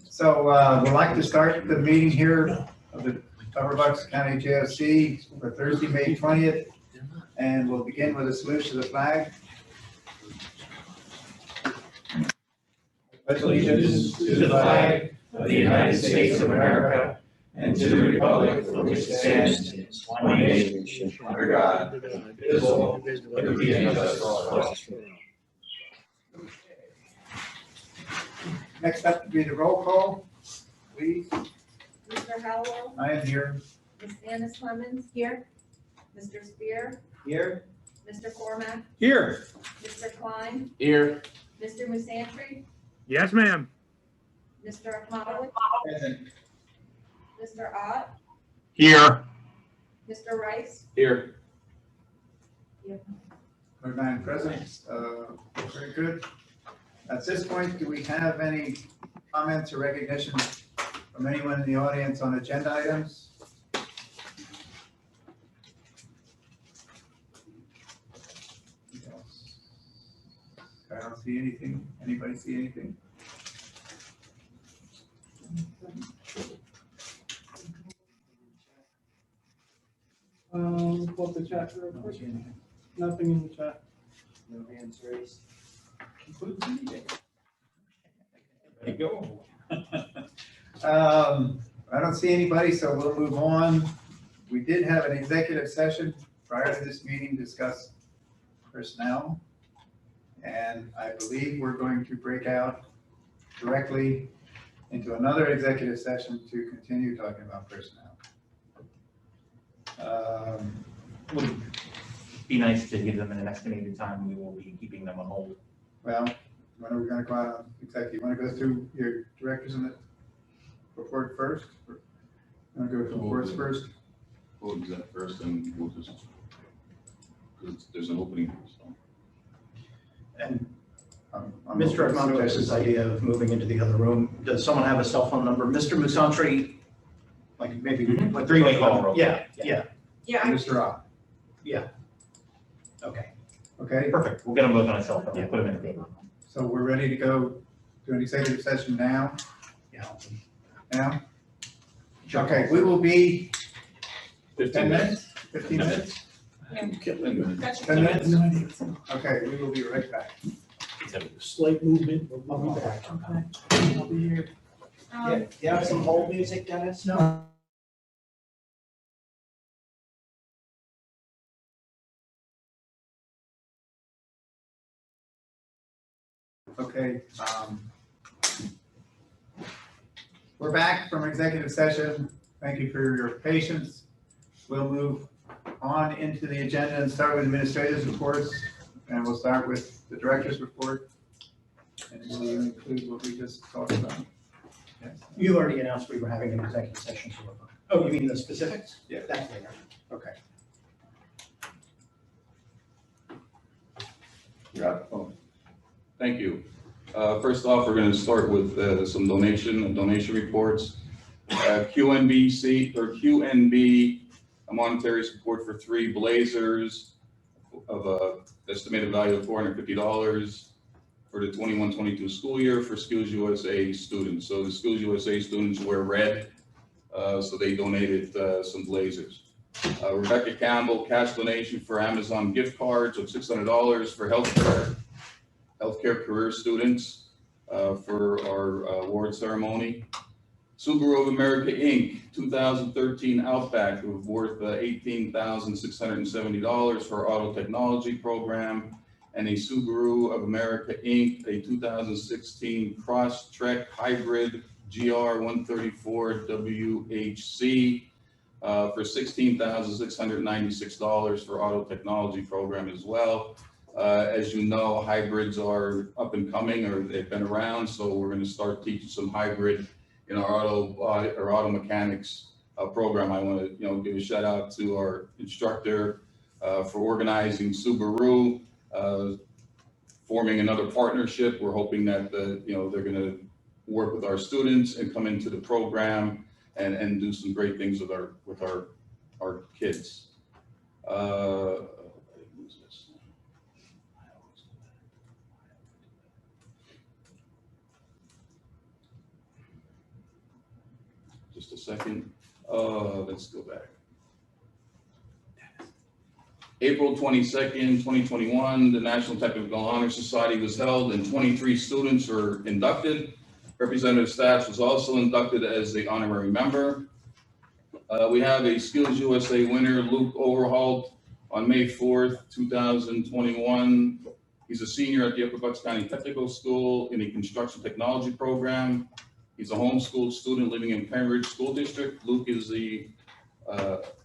So, we'd like to start the meeting here of the Upper Bucks County JOC for Thursday, May 20th. And we'll begin with a salute to the flag. Pledge allegiance to the flag of the United States of America and to the republic for which it stands, one nation, under God, indivisible, with liberty and justice for all. Next up to be the roll call, please. Mr. Howell, I am here. Ms. Annis Clemens. Here. Mr. Spear, Here. Mr. Cormack, Here. Mr. Klein, Here. Mr. Musantri, Yes, ma'am. Mr. Ahmad, Present. Mr. Ott, Here. Mr. Rice. Here. We're 9 present, very good. At this point, do we have any comments or recognition from anyone in the audience on agenda items? I don't see anything. Anybody see anything? Pull up the chat real quick. Nothing in the chat. No hands raised. There you go. I don't see anybody, so we'll move on. We did have an executive session prior to this meeting, discuss personnel. And I believe we're going to break out directly into another executive session to continue talking about personnel. Would be nice to give them an estimated time. We will be keeping them on hold. Well, when are we gonna go out on executive? You wanna go through your directors in the report first? Or you wanna go through reports first? We'll do that first, and we'll just, because there's an opening, so. And I'm Mr. Armando's idea of moving into the other room, does someone have a cell phone number? Mr. Musantri, like maybe. Like 3-way call. Yeah. Mr. Rock. Yeah. Okay. Okay, Perfect. We'll get them both on a cell phone. We'll put them in the table. so we're ready to go to an executive session now? Yeah. Now? Okay, we will be 10 15 minutes, 15 minutes? 10 minutes? Okay, we will be right back. Slight movement. I'll be back. I'll be here. Yeah, do you have some hold music, Dennis? No. Okay, we're back from executive session. Thank you for your patience. We'll move on into the agenda and start with administrative reports. And we'll start with the director's report. And will you include what we just talked about? Yes. You already announced we were having an executive session. So oh, you mean the specifics? Yeah. That's later. Okay. Yeah, oh, thank you. First off, we're going to start with some donation reports. QNB, a monetary support for 3 Blazers of a estimated value of $450 for the 21-22 school year for Skills USA students. So the Skills USA students wear red, so they donated some Blazers. Rebecca Campbell, cash donation for Amazon gift cards of $600 for healthcare career students for our award ceremony. Subaru of America Inc., 2013 Outback worth $18,670 for our auto technology program, and a Subaru of America Inc., a 2016 Crosstrek Hybrid GR 134 WHC for $16,696 for auto technology program as well. As you know, hybrids are up and coming, or they've been around, so we're going to start teaching some hybrid in our auto mechanics program. I want to give a shout out to our instructor for organizing Subaru, forming another partnership. We're hoping that they're going to work with our students and come into the program and do some great things with our kids. Just a second. Let's go back. April 22nd, 2021, the National Technical Honor Society was held and 23 students were inducted. Representative Stats was also inducted as the honorary member. We have a Skills USA winner, Luke Overholt, on May 4th, 2021. He's a senior at the Upper Bucks County Technical School in the construction technology program. He's a homeschooled student living in Pembridge School District. Luke is a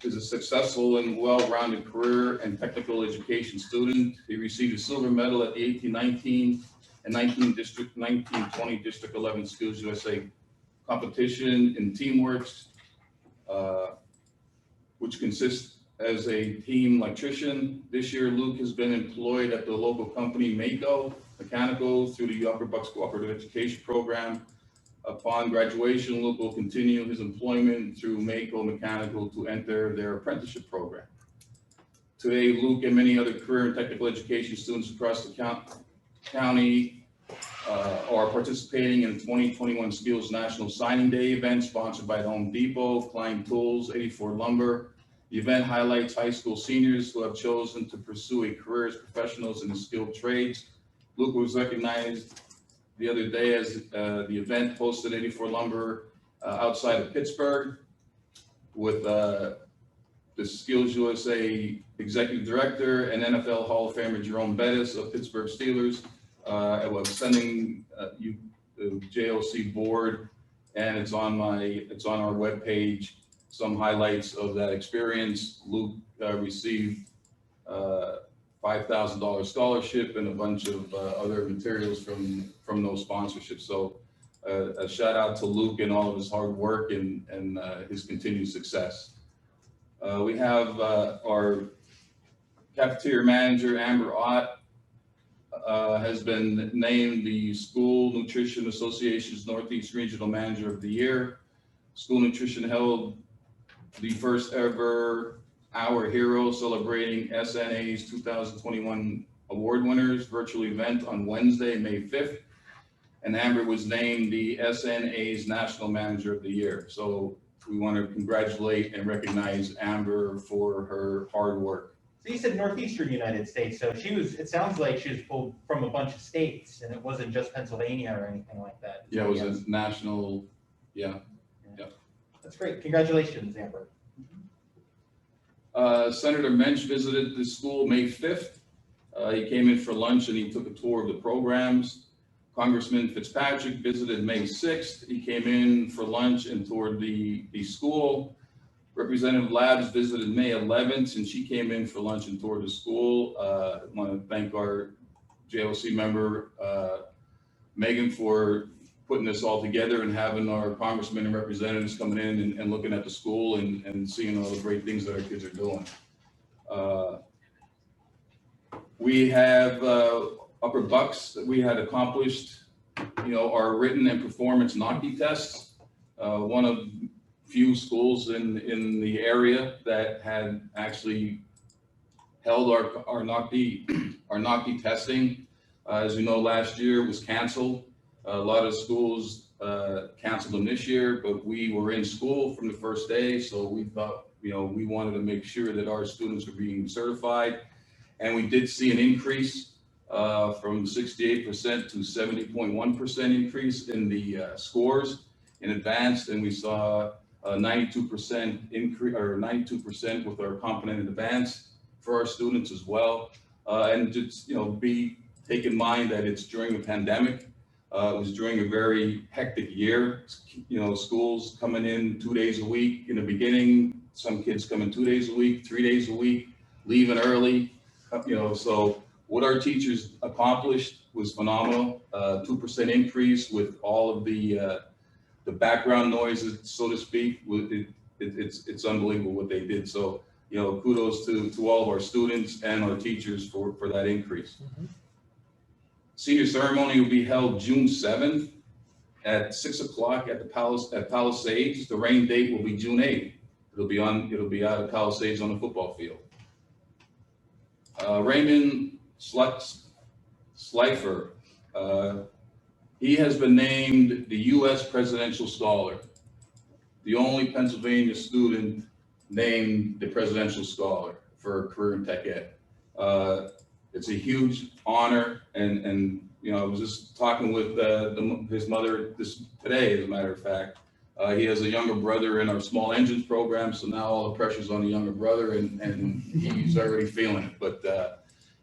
successful and well-rounded career and technical education student. He received a silver medal at the 1819 and 1920 District 11 Skills USA competition in Teamworks, which consists as a team electrician. This year, Luke has been employed at the local company Mako Mechanical through the Upper Bucks Cooperative Education Program. Upon graduation, Luke will continue his employment through Mako Mechanical to enter their apprenticeship program. Today, Luke and many other career and technical education students across the county are participating in the 2021 Skills National Signing Day event sponsored by Home Depot, Klein Tools, 84 Lumber. The event highlights high school seniors who have chosen to pursue a career as professionals in the skilled trades. Luke was recognized the other day as the event hosted 84 Lumber outside of Pittsburgh with the Skills USA Executive Director and NFL Hall of Famer Jerome Bettis of Pittsburgh Steelers. I was sending you the JOC board, and it's on our webpage, some highlights of that experience. Luke received $5,000 scholarship and a bunch of other materials from those sponsorships. So a shout out to Luke and all of his hard work and his continued success. We have our cafeteria manager, Amber Ott, has been named the School Nutrition Association's Northeast Regional Manager of the Year. School Nutrition held the first ever Our Hero celebrating SNA's 2021 award winners virtual event on Wednesday, May 5th. And Amber was named the SNA's National Manager of the Year. So we want to congratulate and recognize Amber for her hard work. So you said Northeastern United States, so it sounds like she was pulled from a bunch of states and it wasn't just Pennsylvania or anything like that. Yeah, it was a national, yeah. That's great. Congratulations, Amber. Senator Mensch visited the school May 5th. He came in for lunch and he took a tour of the programs. Congressman Fitzpatrick visited May 6th. He came in for lunch and toured the school. Representative Labs visited May 11th, and she came in for lunch and toured the school. I want to thank our JOC member, Megan, for putting this all together and having our congressmen and representatives coming in and looking at the school and seeing all the great things that our kids are doing. We have Upper Bucks that we had accomplished, our written and performance NOCTI tests. One of few schools in the area that had actually held our NOCTI testing. As you know, last year it was canceled. A lot of schools canceled them this year, but we were in school from the first day, so we thought, we wanted to make sure that our students were being certified. And we did see an increase from 68% to 70.1% increase in the scores in advanced, and we saw a 92% increase, or 92% with our competent in advanced for our students as well. And just take in mind that it's during a pandemic. It was during a very hectic year. Schools coming in 2 days a week in the beginning. Some kids coming 2 days a week, 3 days a week, leaving early. So what our teachers accomplished was phenomenal. 2% increase with all of the background noises, so to speak. It's unbelievable what they did. So kudos to all of our students and our teachers for that increase. Mm-hmm. Senior ceremony will be held June 7th at 6 o'clock at Palisades. The rain date will be June 8th. It'll be out at Palisades on the football field. Raymond Schleifer, he has been named the U.S. Presidential Scholar, the only Pennsylvania student named the Presidential Scholar for a career in tech ed. It's a huge honor, and I was just talking with his mother today, as a matter of fact. He has a younger brother in our small engines program, so now all the pressure's on the younger brother, and he's already feeling it. But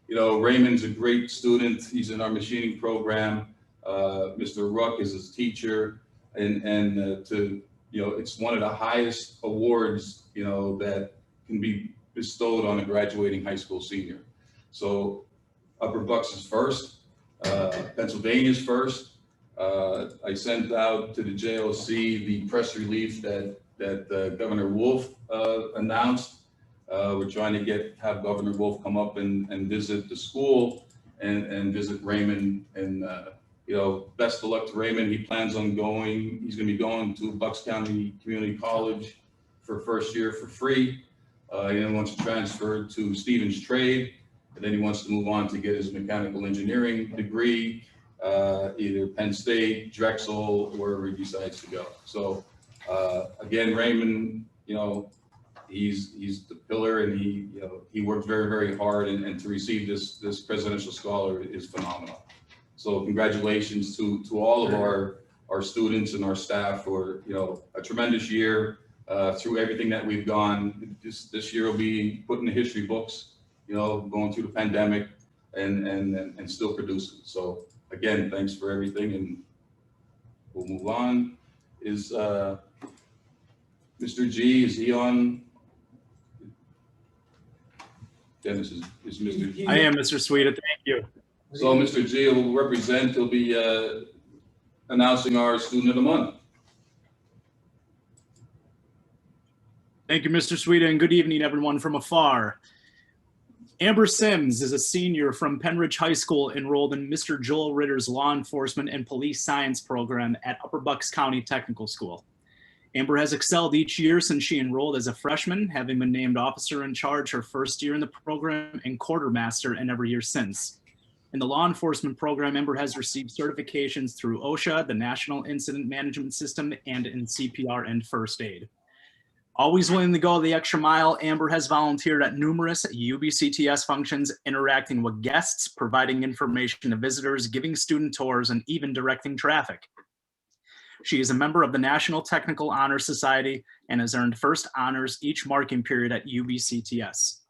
Raymond's a great student. He's in our machining program. Mr. Ruck is his teacher, and it's one of the highest awards that can be bestowed on a graduating high school senior. So Upper Bucks is first, Pennsylvania's first. I sent out to the JOC the press release that Governor Wolf announced. We're trying to have Governor Wolf come up and visit the school and visit Raymond. And best of luck to Raymond. He plans on going. He's going to be going to Bucks County Community College for first year for free. He then wants to transfer to Stevens Trade, and then he wants to move on to get his mechanical engineering degree, either Penn State, Drexel, wherever he decides to go. So again, Raymond, he's the pillar, and he worked very, very hard, and to receive this Presidential Scholar is phenomenal. So congratulations to all of our students and our staff for a tremendous year through everything that we've gone. This year will be put in the history books, going through the pandemic and still producing. So again, thanks for everything, and we'll move on. Is Mr. G, is he on? Dennis is Mr. G. I am, Mr. Sweeta, thank you. So Mr. G will represent, he'll be announcing our Student of the Month. Thank you, Mr. Sweeta, and good evening, everyone from afar. Amber Sims is a senior from Penridge High School enrolled in Mr. Joel Ritter's Law Enforcement and Police Science program at Upper Bucks County Technical School. Amber has excelled each year since she enrolled as a freshman, having been named officer in charge her first year in the program and quartermaster in every year since. In the law enforcement program, Amber has received certifications through OSHA, the National Incident Management System, and in CPR and first aid. Always willing to go the extra mile, Amber has volunteered at numerous UBCTS functions, interacting with guests, providing information to visitors, giving student tours, and even directing traffic. She is a member of the National Technical Honor Society and has earned first honors each marking period at UBCTS.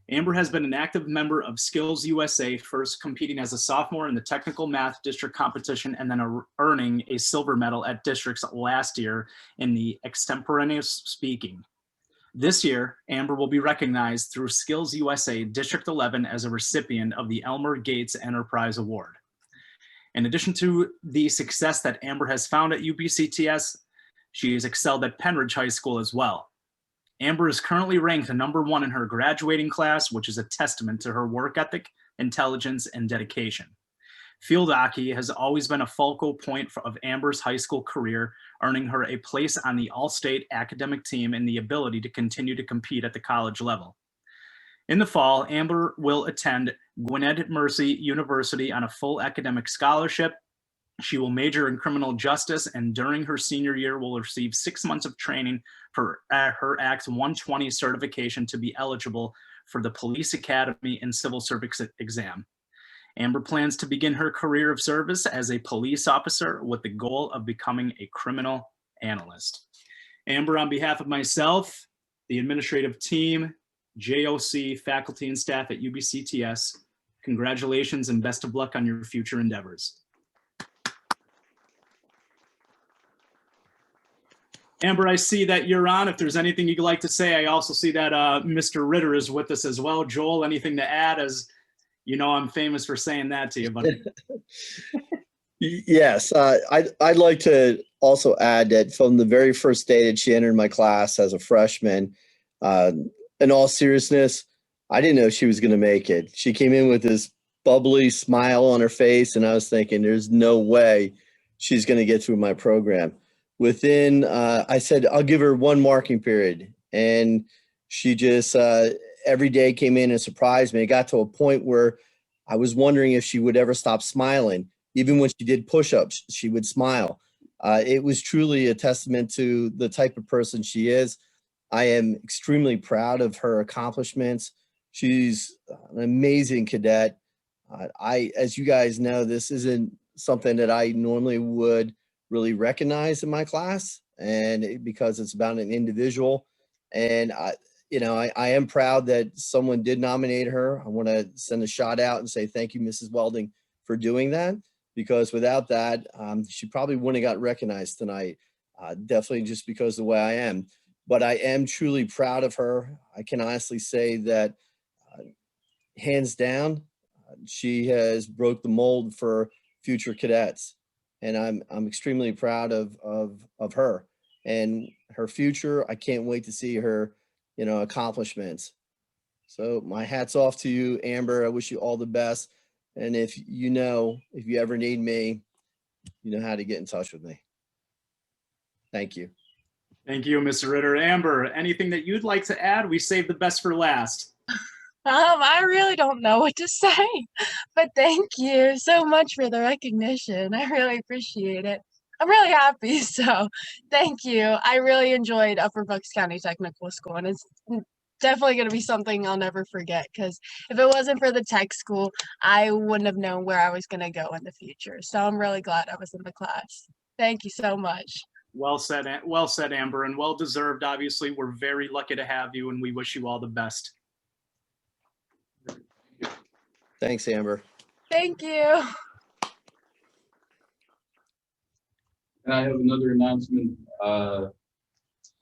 Amber has been an active member of Skills USA, first competing as a sophomore in the technical math district competition and then earning a silver medal at districts last year in the extemporaneous speaking. This year, Amber will be recognized through Skills USA District 11 as a recipient of the Elmer Gates Enterprise Award. In addition to the success that Amber has found at UBCTS, she has excelled at Penridge High School as well. Amber is currently ranked #1 in her graduating class, which is a testament to her work ethic, intelligence, and dedication. Field hockey has always been a focal point of Amber's high school career, earning her a place on the all-state academic team and the ability to continue to compete at the college level. In the fall, Amber will attend Gwynedd Mercy University on a full academic scholarship. She will major in criminal justice, and during her senior year will receive 6 months of training for her Act 120 certification to be eligible for the Police Academy and Civil Service exam. Amber plans to begin her career of service as a police officer with the goal of becoming a criminal analyst. Amber, on behalf of myself, the administrative team, JOC, faculty and staff at UBCTS, congratulations and best of luck on your future endeavors. Amber, I see that you're on. If there's anything you'd like to say, I also see that Mr. Ritter is with us as well. Joel, anything to add? As you know, I'm famous for saying that to you, buddy. Yes, I'd like to also add that from the very first day that she entered my class as a freshman, in all seriousness, I didn't know she was going to make it. She came in with this bubbly smile on her face, and I was thinking, there's no way she's going to get through my program. Within, I said, I'll give her 1 marking period. And she just every day came in and surprised me. It got to a point where I was wondering if she would ever stop smiling. Even when she did push-ups, she would smile. It was truly a testament to the type of person she is. I am extremely proud of her accomplishments. She's an amazing cadet. As you guys know, this isn't something that I normally would really recognize in my class, and because it's about an individual. And I am proud that someone did nominate her. I want to send a shout out and say thank you, Mrs. Welding, for doing that, because without that, she probably wouldn't have got recognized tonight. Definitely just because of the way I am. But I am truly proud of her. I can honestly say that hands down, she has broke the mold for future cadets. And I'm extremely proud of her and her future. I can't wait to see her, accomplishments. So my hat's off to you, Amber. I wish you all the best. And if you ever need me, you know how to get in touch with me. Thank you. Thank you, Mr. Ritter. Amber, anything that you'd like to add? We saved the best for last. I really don't know what to say, but thank you so much for the recognition. I really appreciate it. I'm really happy, so thank you. I really enjoyed Upper Bucks County Technical School, and it's definitely going to be something I'll never forget, because if it wasn't for the tech school, I wouldn't have known where I was going to go in the future. So I'm really glad I was in the class. Thank you so much. Well said, Amber, and well deserved. Obviously, we're very lucky to have you, and we wish you all the best. Thanks, Amber. Thank you. And I have another announcement, hot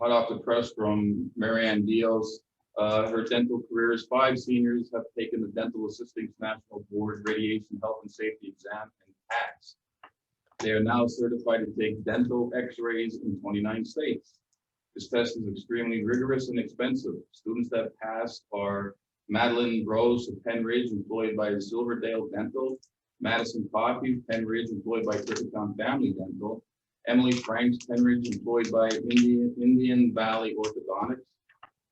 off the press from Marianne Diaz. Her dental careers, 5 seniors have taken the Dental Assistants National Board Radiation Health and Safety Exam and passed. They are now certified to take dental x-rays in 29 states. This test is extremely rigorous and expensive. Students that passed are Madeline Rose of Penn Ridge, employed by Silverdale Dental; Madison Coffey, Penn Ridge, employed by Crittenden Family Dental; Emily Franks, Penn Ridge, employed by Indian Valley Orthodontics;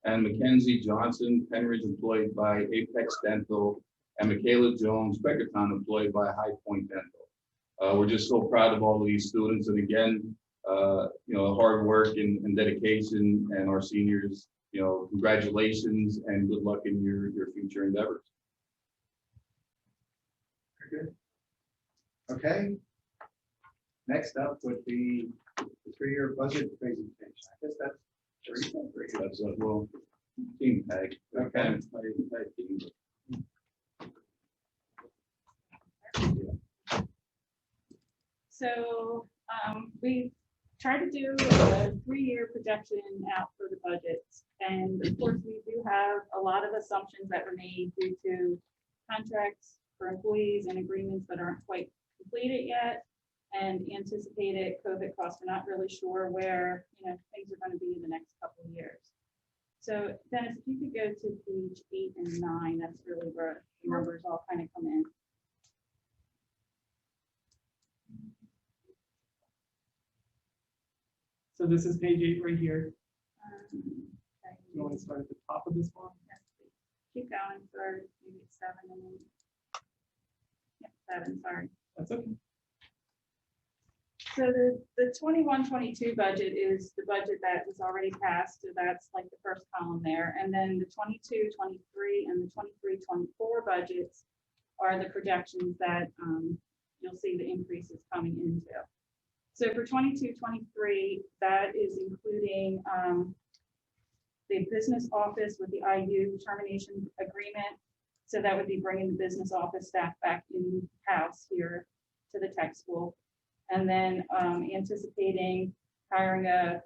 and Mackenzie Johnson, Penn Ridge, employed by Apex Dental; and Michaela Jones, Beckertown, employed by High Point Dental. We're just so proud of all of these students, and again, hard work and dedication, and our seniors, congratulations and good luck in your future endeavors. Very good. Okay. Next up would be the 3-year budget presentation. I guess that's a little team tag. Okay. So we try to do a 3-year projection out for the budgets, And of course, we do have a lot of assumptions that were made due to contracts for employees and agreements that aren't quite completed yet. And anticipated COVID costs, we're not really sure where, things are going to be in the next couple of years. So Dennis, if you could go to page 8 and 9, that's really where the numbers all kind of come in. So this is page 8 right here. Okay. You want to start at the top of this one? Yes, please. Keep going for maybe 7 and then. Yep, 7, sorry. That's okay. So the 21-22 budget is the budget that was already passed. So that's like the first column there. And then the 22-23 and the 23-24 budgets are the projections that you'll see the increases coming into. So for 22-23, that is including the business office with the IU termination agreement. So that would be bringing the business office staff back in-house here to the tech school. And then anticipating hiring a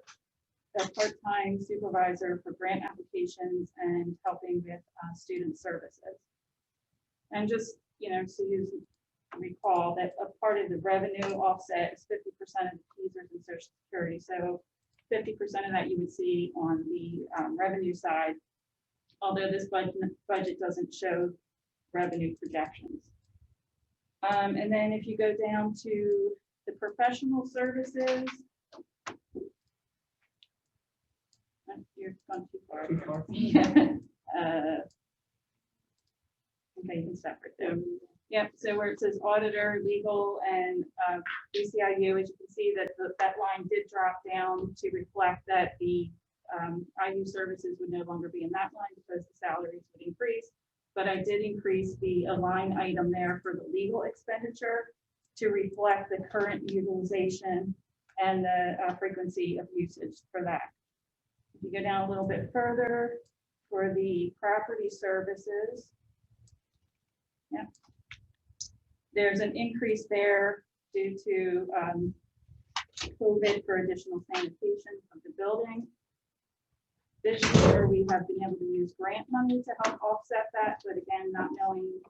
part-time supervisor for grant applications and helping with student services. And just, so you recall that a part of the revenue offset is 50% of the teasers and Social Security. So 50% of that you would see on the revenue side, although this budget doesn't show revenue projections. And then if you go down to the professional services, you're gone too far. Too far. Yeah. Okay, you can stop right there. Yep, so where it says auditor, legal, and BCIU, as you can see that that line did drop down to reflect that the IU services would no longer be in that line because the salaries would increase. But I did increase the line item there for the legal expenditure to reflect the current utilization and the frequency of usage for that. If you go down a little bit further for the property services, yeah, there's an increase there due to COVID for additional sanitation of the building. This year, we have been able to use grant money to help offset that, but again, not knowing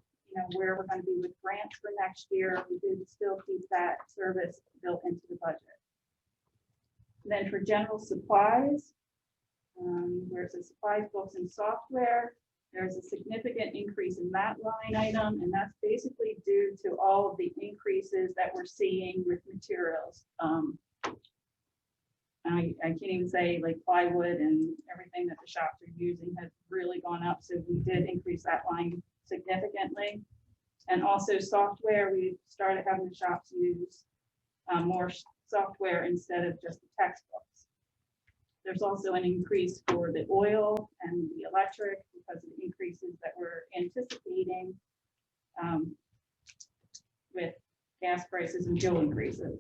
where we're going to be with grants for next year, we did still keep that service built into the budget. And then for general supplies, there's a supplies, books, and software. There's a significant increase in that line item, and that's basically due to all of the increases that we're seeing with materials. I can't even say like plywood and everything that the shops are using has really gone up. So we did increase that line significantly. And also software, we started having the shops use more software instead of just the textbooks. There's also an increase for the oil and the electric because of the increases that we're anticipating with gas prices and fuel increases.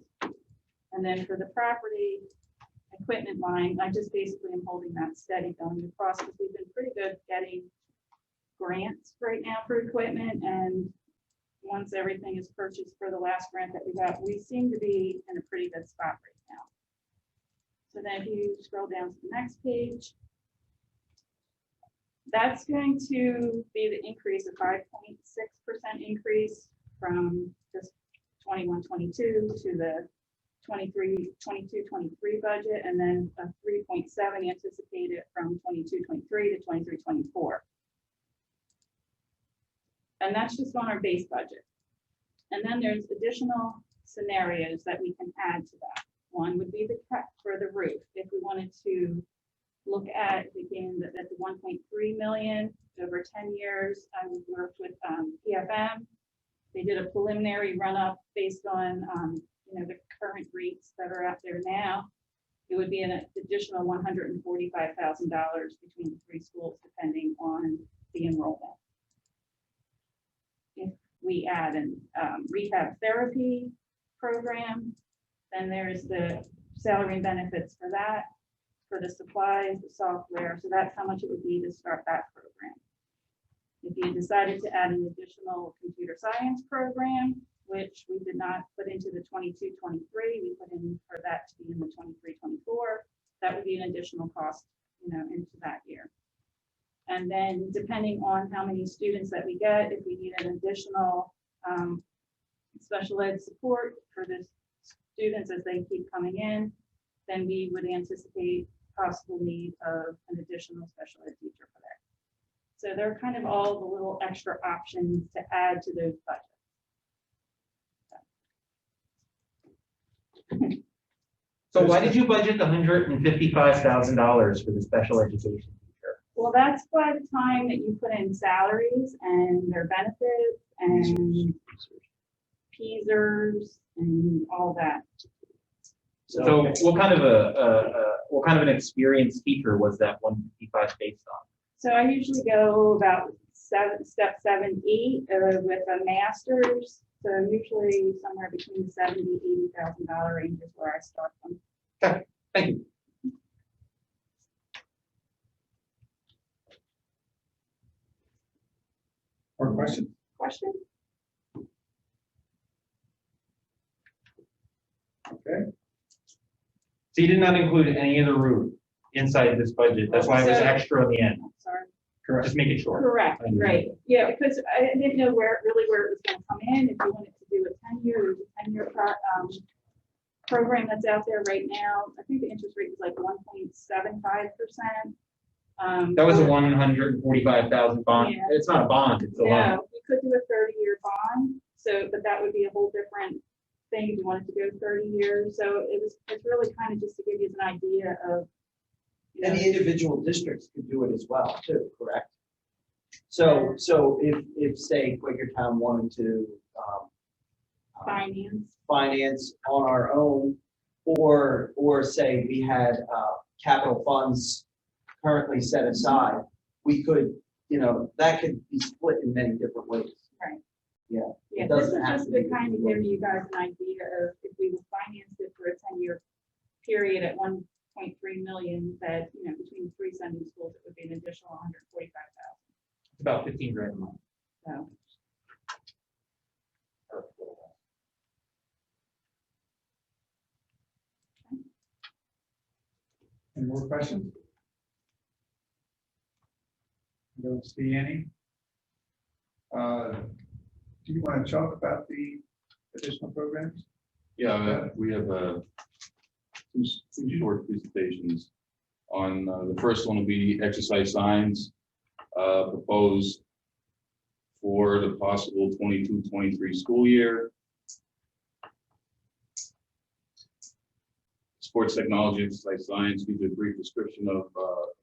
And then for the property equipment line, I just basically am holding that steady going across because we've been pretty good getting grants right now for equipment. And once everything is purchased for the last grant that we got, we seem to be in a pretty good spot right now. So then if you scroll down to the next page, that's going to be the increase of 5.6% increase from this 21-22 to the 22-23 budget, and then a 3.7 anticipated from 22-23 to 23-24. And that's just on our base budget. And then there's additional scenarios that we can add to that. One would be the cut for the roof. If we wanted to look at, again, at the 1.3 million over 10 years, I would work with PFM. They did a preliminary run up based on the current rates that are out there now. It would be an additional $145,000 between the three schools, depending on the enrollment. If we add an rehab therapy program, then there's the salary and benefits for that, for the supplies, the software. So that's how much it would be to start that program. If you decided to add an additional computer science program, which we did not put into the 22-23, we put in for that to be in the 23-24, that would be an additional cost, into that year. And then depending on how many students that we get, if we need an additional special ed support for the students as they keep coming in, then we would anticipate possible need of an additional special ed teacher for that. So they're kind of all the little extra options to add to those budgets. So why did you budget the $155,000 for the special education teacher? Well, that's by the time that you put in salaries and their benefits and PSERs and all that. So what kind of an experienced teacher was that 155 based on? So I usually go about step 7, 8 with a master's. So usually somewhere between $70,000 to $80,000 range is where I start them. Okay, thank you. More questions? Question? Okay. So you did not include any of the roof inside this budget. That's why it was extra on the end. Sorry. Correct. Just make it short. Correct, right. Yeah, because I didn't know where it was going to come in. If you wanted to do a 10-year, there's a 10-year program that's out there right now. I think the interest rate is like 1.75%. That was a 145,000 bond. Yeah. It's not a bond, it's a loan. No, you could do a 30-year bond. So, but that would be a whole different thing if you wanted to go 30 years. So it's really kind of just to give you an idea of. And the individual districts could do it as well, too, correct? So if say Quakertown wanted to finance on our own, or say we had capital funds currently set aside, we could, that could be split in many different ways. Right. Yeah. Yeah, It this doesn't is have just to to be kind of give you guys an idea of if we would finance it for a 10-year period at 1.3 million, that, between 3 sending schools, it would be an additional 145,000. It's about 15 grand a month. So. Any more questions? I don't see any. Do you want to talk about the additional programs? Yeah, we have two short presentations. On the first one will be exercise signs proposed for the possible 22-23 school year. Sports technology, exercise science, gives a brief description of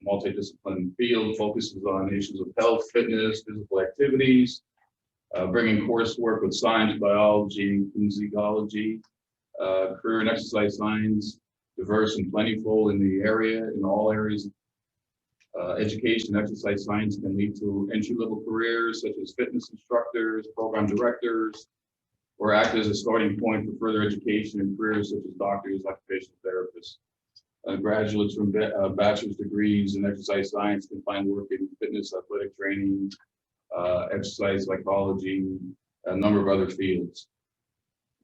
multidisciplinary field, focuses on issues of health, fitness, physical activities, bringing coursework with science, biology, kinesiology, career and exercise science, diverse and plentiful in the area, in all areas. Education, exercise science can lead to entry-level careers such as fitness instructors, program directors, or act as a starting point for further education in careers such as doctors, occupational therapists. Graduates from bachelor's degrees in exercise science can find work in fitness, athletic training, exercise psychology, a number of other fields.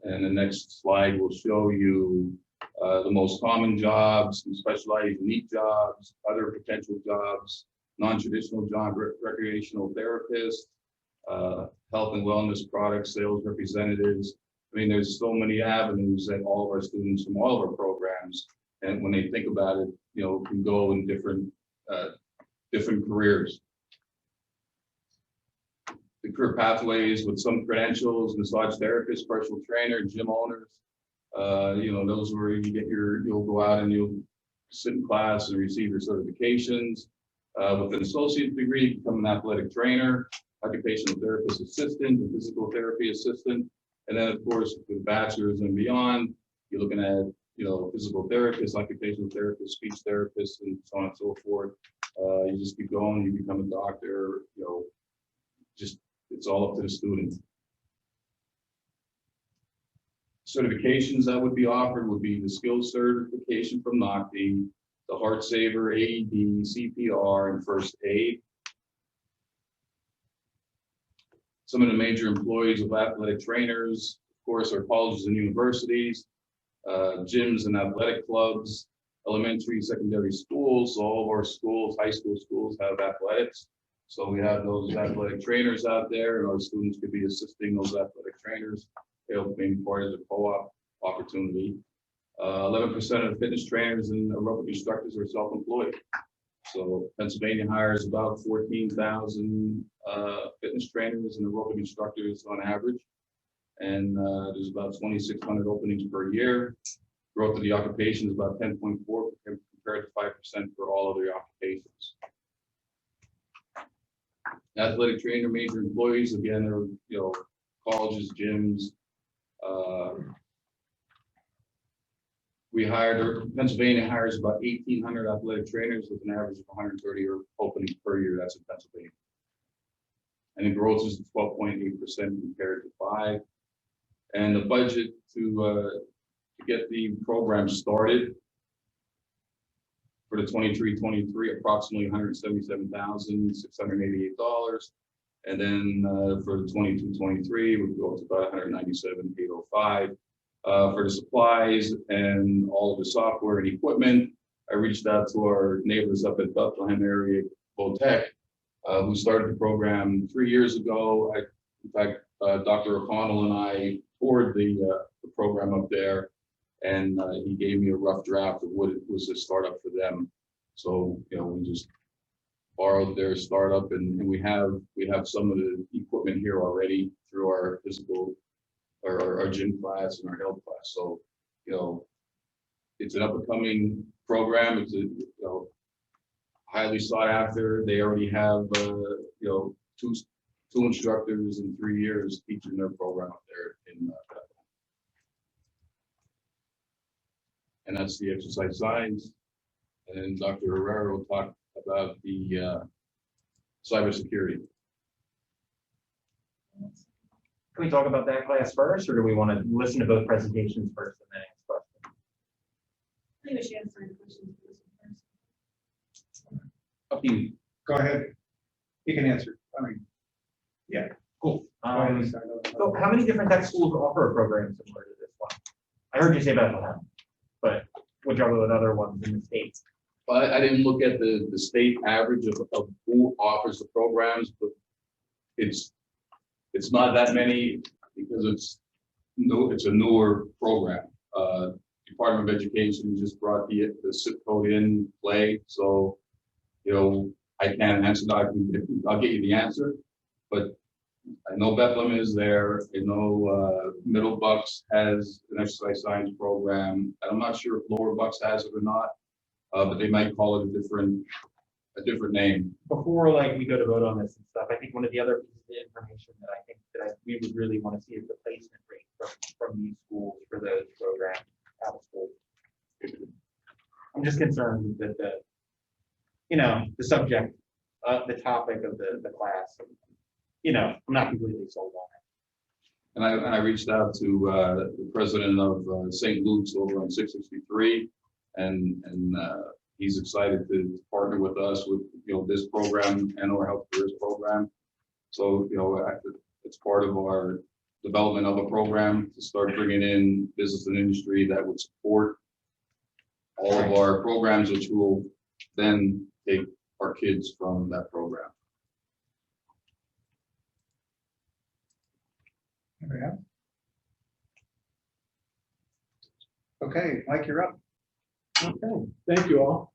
And the next slide will show you the most common jobs, some specialized unique jobs, other potential jobs, non-traditional job, recreational therapists, health and wellness products, sales representatives. I mean, there's so many avenues that all of our students from all of our programs, and when they think about it, can go in different careers. The career pathways with some credentials: massage therapist, personal trainer, gym owners. Those where you'll go out and you'll sit in class and receive your certifications. With an associate degree, you become an athletic trainer, occupational therapist assistant, and physical therapy assistant. And then, of course, with bachelor's and beyond, you're looking at, physical therapist, occupational therapist, speech therapist, and so on and so forth. You just keep going, you become a doctor, it's all up to the student. Certifications that would be offered would be the skills certification from NOCTI, the Heart Saver, AED, CPR, and first aid. Some of the major employees of athletic trainers, of course, are colleges and universities, gyms and athletic clubs, elementary, secondary schools. So all of our schools, high school schools, have athletics. So we have those athletic trainers out there, and our students could be assisting those athletic trainers, being part of the co-op opportunity. 11% of the fitness trainers and aerobic instructors are self-employed. So Pennsylvania hires about 14,000 fitness trainers and aerobic instructors on average. And there's about 2,600 openings per year. Growth of the occupation is about 10.4 compared to 5% for all other occupations. Athletic trainer major employees, again, are colleges, gyms. Pennsylvania hires about 1,800 athletic trainers with an average of 130 openings per year. That's in Pennsylvania. And the growth is 12.8% compared to 5%. And the budget to get the program started for the 23-24, approximately $177,688. And then for the 22-23, we go to about $197,805. For the supplies and all of the software and equipment, I reached out to our neighbors up at Bethlehem area, Botech, who started the program 3 years ago. In fact, Dr. O'Connell and I toured the program up there, and he gave me a rough draft of what it was to start up for them. So, we just borrowed their startup, and we have some of the equipment here already through our physical, our gym class and our health class. So, it's an up and coming program. It's highly sought after. They already have, two instructors in 3 years teaching their program up there in Bethlehem. And that's the exercise science. And Dr. Herrera will talk about the cybersecurity. Can we talk about that class first, or do we want to listen to both presentations first and then ask questions? I think we should answer the questions first. Up to you. Go ahead. You can answer. Yeah. Cool. So how many different tech schools offer a program similar to this one? I heard you say Bethlehem, but which are the other ones in the States? I didn't look at the state average of who offers the programs, but it's not that many because it's a newer program. Department of Education just brought the zip code in play, so I can't answer that. I'll get you the answer, but I know Bethlehem is there. I know Middle Bucks has an exercise science program. I'm not sure if Lower Bucks has it or not, but they might call it a different name. Before we go to vote on this and stuff, I think one of the other pieces of information that I think we would really want to see is the placement rate from these schools for those programs out of school. I'm just concerned that the subject, the topic of the class, I'm not completely sold on it. And I reached out to the president of St. Luke's over on 663, and he's excited to partner with us with this program and our health careers program. So it's part of our development of a program to start bringing in business and industry that would support all of our programs, which will then take our kids from that program. There we go. Okay, Mike, you're up. Okay, thank you all.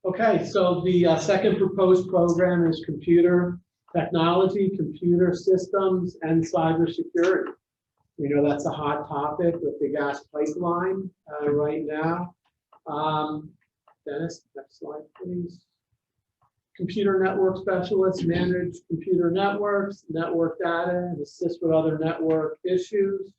Okay, so the second proposed program is computer technology, computer systems, and cybersecurity. We know that's a hot topic with the gas pipeline right now. Dennis, next slide, please. Computer network specialists manage computer networks, network data, and assist with other network issues.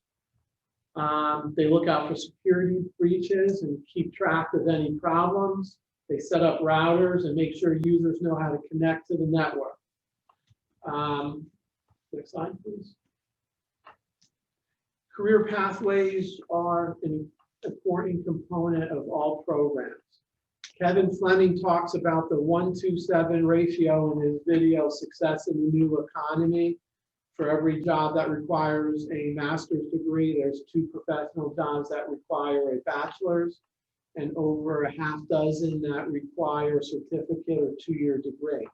They look out for security breaches and keep track of any problems. They set up routers and make sure users know how to connect to the network. Next slide, please. Career pathways are an important component of all programs. Kevin Fleming talks about the 1-to-7 ratio in his video, Success in the New Economy. For every job that requires a master's degree, there's 2 professional jobs that require a bachelor's. and over a half dozen that require a certificate or 2-year degree.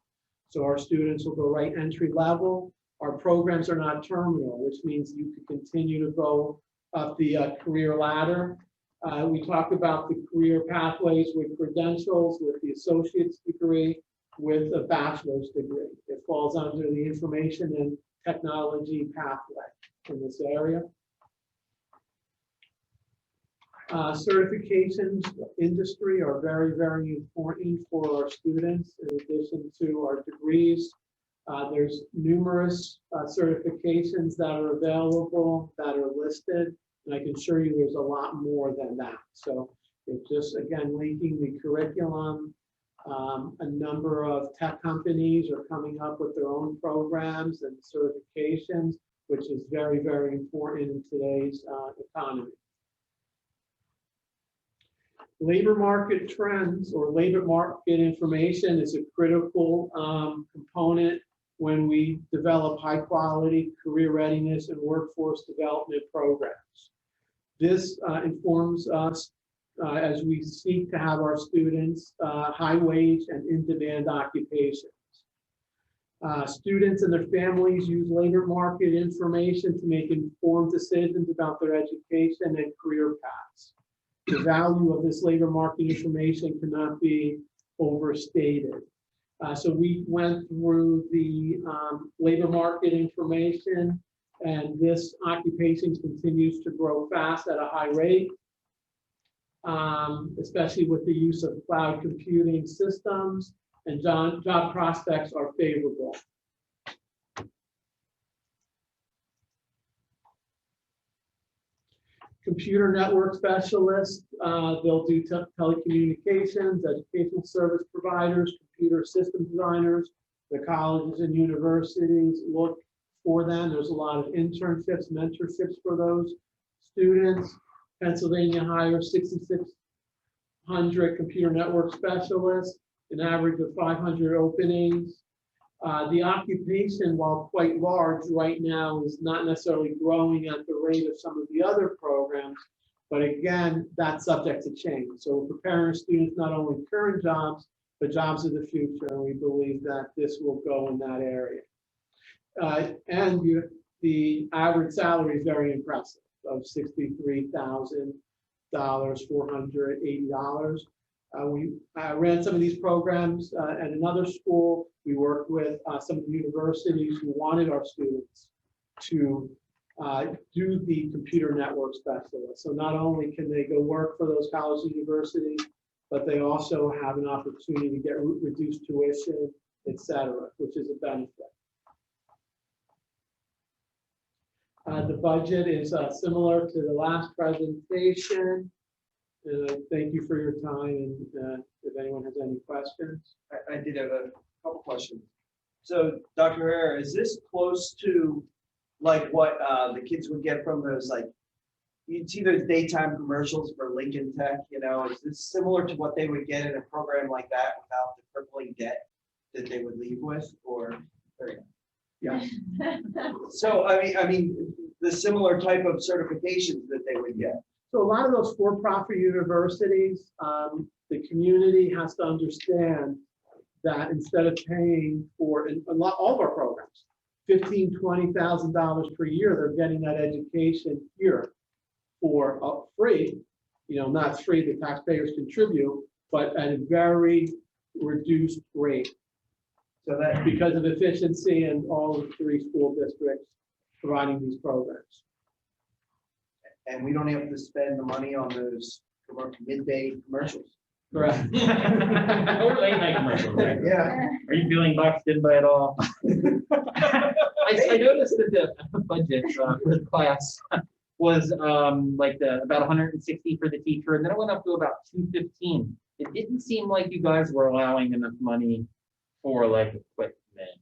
So our students will go right entry level. Our programs are not terminal, which means you can continue to go up the career ladder. We talked about the career pathways with credentials, with the associate's degree, with a bachelor's degree. It falls under the information and technology pathway in this area. Certifications industry are very, very important for our students in addition to our degrees. There's numerous certifications that are available that are listed, and I can assure you there's a lot more than that. So it's just, again, linking the curriculum. A number of tech companies are coming up with their own programs and certifications, which is very, very important in today's economy. Labor market trends or labor market information is a critical component when we develop high quality career readiness and workforce development programs. This informs us as we seek to have our students high wage and in-demand occupations. Students and their families use labor market information to make informed decisions about their education and career paths. The value of this labor market information cannot be overstated. So we went through the labor market information, and this occupation continues to grow fast at a high rate, especially with the use of cloud computing systems, and job prospects are favorable. Computer network specialists, they'll do telecommunications, educational service providers, computer system designers. The colleges and universities look for them. There's a lot of internships, mentorships for those students. Pennsylvania hires 6,600 computer network specialists, an average of 500 openings. The occupation, while quite large right now, is not necessarily growing at the rate of some of the other programs, but again, that's subject to change. So we're preparing students not only current jobs, but jobs of the future, and we believe that this will go in that area. The average salary is very impressive, of $63,000, $480. We ran some of these programs at another school. We worked with some of the universities who wanted our students to do the computer network specialist. So not only can they go work for those college universities, but they also have an opportunity to get reduced tuition, et cetera, which is a benefit. The budget is similar to the last presentation. And I thank you for your time, and if anyone has any questions. I did have a couple questions. So Dr. Herrera, is this close to like what the kids would get from those, like, you'd see those daytime commercials for Lincoln Tech, you know, is this similar to what they would get in a program like that without the crippling debt that they would leave with, or yeah. So I mean, the similar type of certifications that they would get. So a lot of those for-profit universities, the community has to understand that instead of paying for all of our programs, $15,000, $20,000 per year, they're getting that education here for free. You know, not free, the taxpayers contribute, but at a very reduced rate. So that because of efficiency and all of the 3 school districts providing these programs. And we don't have to spend the money on those midday commercials. Correct. Or late night commercials, right? Yeah. Are you feeling boxed in by it all? I noticed that the budget for the class was like about 160 for the teacher, and then it went up to about 215. It didn't seem like you guys were allowing enough money for like equipment.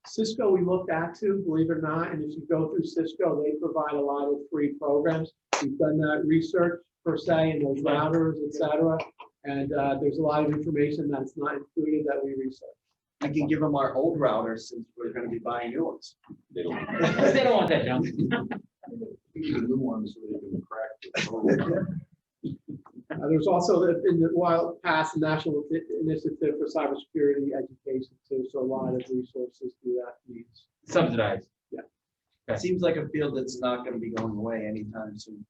Cisco we looked at too, believe it or not, and if you go through Cisco, they provide a lot of free programs. We've done that research per se, and those routers, et cetera, and there's a lot of information that's not included that we researched. I can give them our old routers since we're going to be buying new ones. They don't want that junk. New ones so they can crack the code. There's also in the while past national initiative for cybersecurity education too, so a lot of resources through that needs. Subsidized. It seems like a field that's not gonna be going away anytime soon.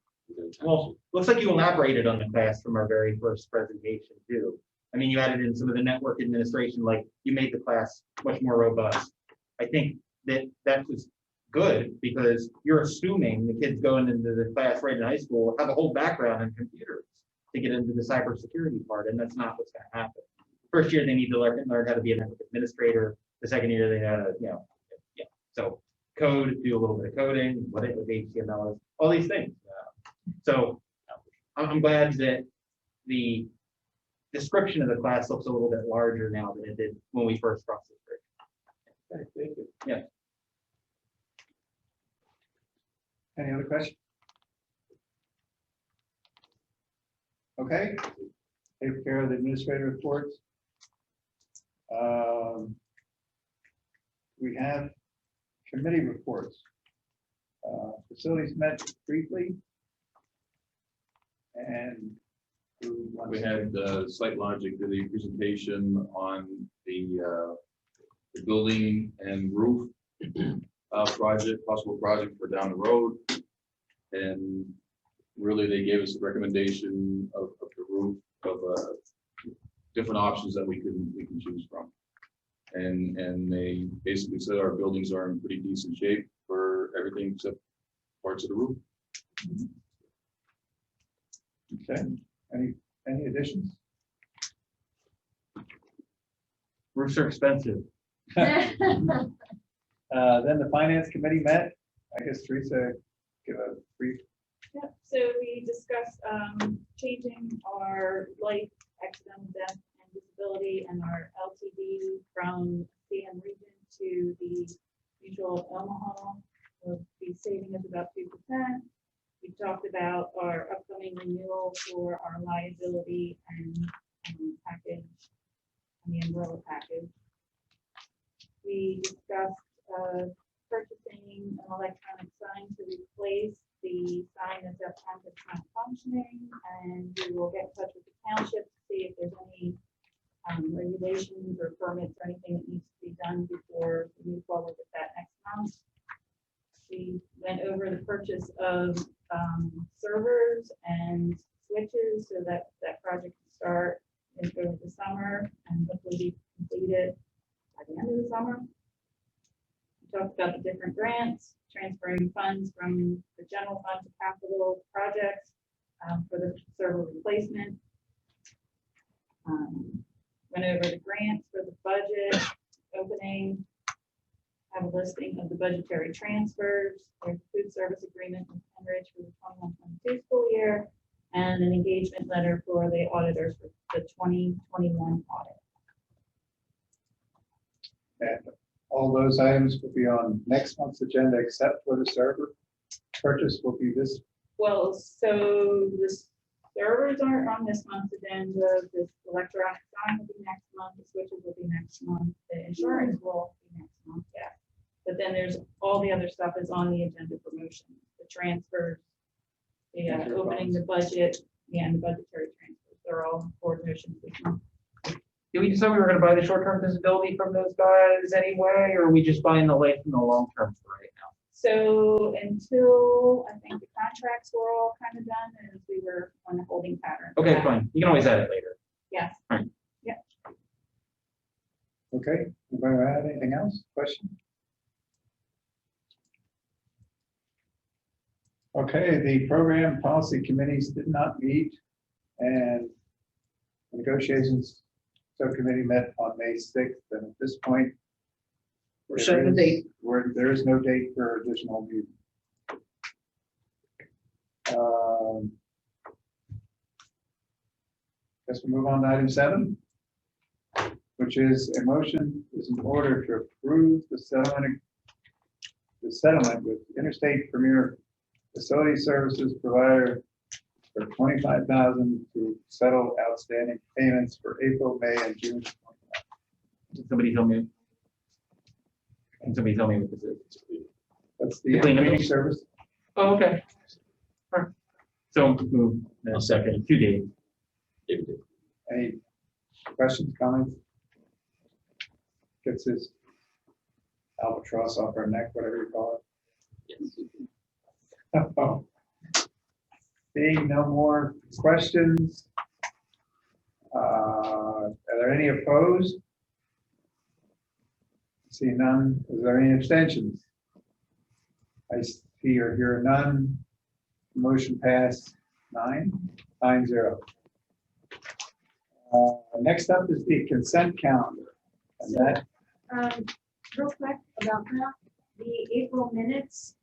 Well, looks like you elaborated on the class from our very first presentation too. I mean, you added in some of the network administration, like you made the class much more robust. I think that was good because you're assuming the kids going into the class right in high school have a whole background in computers to get into the cybersecurity part, and that's not what's going to happen. First year, they need to learn how to be a network administrator. The second year, they had to, so code, do a little bit of coding, what HTML is, all these things. So I'm glad that the description of the class looks a little bit larger now than it did when we first crossed this bridge. Okay, thank you. Yeah. Any other questions? Okay, take care of the administrative reports. We have committee reports. Facilities met briefly. And we had Site Logic did a presentation on the building and roof possible project for down the road. And really, they gave us a recommendation of the roof of different options that we can choose from. And they basically said our buildings are in pretty decent shape for everything except parts of the roof. Okay, any additions? Roofs are expensive. Then the finance committee met. I guess Teresa, give a brief. Yep, so we discussed changing our life, accidental death and disability and our LTD from CM region to the mutual of Omaha. We'll be saving us about 2%. We talked about our upcoming renewal for our liability and package, and the umbrella package. We discussed purchasing an electronic sign to replace the sign that's up front that's not functioning, and we will get in touch with the township to see if there's any regulations or permits or anything that needs to be done before we move forward with that next month. We went over the purchase of servers and switches so that that project can start over the summer and hopefully be completed by the end of the summer. We talked about the different grants, transferring funds from the general fund to capital projects for the server replacement. Went over the grants for the budget opening. Have a listing of the budgetary transfers, there's a food service agreement with Penridge for the 21-22 school year, and an engagement letter for the auditors for the 2021 audit. And all those items will be on next month's agenda, except for the server purchase will be this. Well, so the servers aren't on this month's agenda. This electronic sign will be next month. The switches will be next month. The insurance will be next month. Yeah. But then there's all the other stuff is on the agenda for motion. The transfers, the opening the budget, and the budgetary transfers. They're all board motions this month. Did we decide we were going to buy the short-term visibility from those guys anyway, or are we just buying the late and the long-term for right now? So until I think the contracts were all kind of done, and we were on a holding pattern. Okay, fine. You can always add it later. Yes. All right. Yeah. Okay, anybody have anything else? Question? Okay, the program policy committees did not meet, and negotiations subcommittee met on May 6th, and at this point, We're setting a date. There is no date for additional meeting. Guess we move on to item 7, which is a motion is in order to approve the settlement with Interstate Premier Facility Services Provider for $25,000 to settle outstanding payments for April, May, and June. Can somebody tell me? Can somebody tell me what this is? That's the cleaning service. Oh, okay. All right. So move in a second, 2 days. Any questions, comments? Gets his albatross off our neck, whatever you call it. Seeing no more questions. Are there any opposed? See none. Is there any abstentions? I see or hear none. Motion passed 9-0. Next up is the consent calendar. And that, Real quick about that, the April minutes,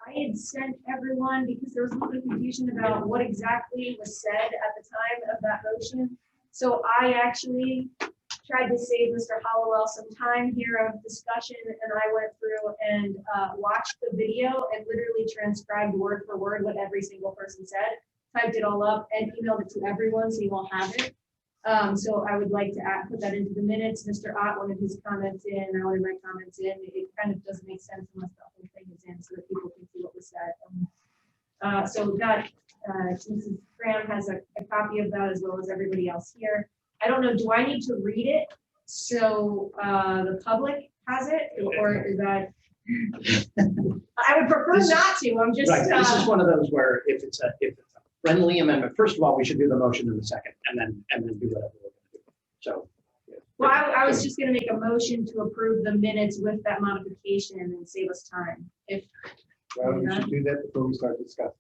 I had sent everyone, because there was a little bit of confusion about what exactly was said at the time of that motion. So I actually tried to save Mr. Hollowell some time here of discussion, and I went through and watched the video and literally transcribed word for word what every single person said, typed it all up and emailed it to everyone so you all have it. So I would like to put that into the minutes. Mr. Ott wanted his comments in, I wanted my comments in. It kind of doesn't make sense unless the whole thing is in so that people can see what was said. So we've got, Mrs. Graham has a copy of that as well as everybody else here. I don't know, do I need to read it so the public has it, or is that? I would prefer not to, I'm just. Right, this is one of those where if it's a friendly amendment, first of all, we should do the motion in a second and then do whatever we're gonna do. So. Well, I was just gonna make a motion to approve the minutes with that modification and save us time. well, we should do that before we start discussing.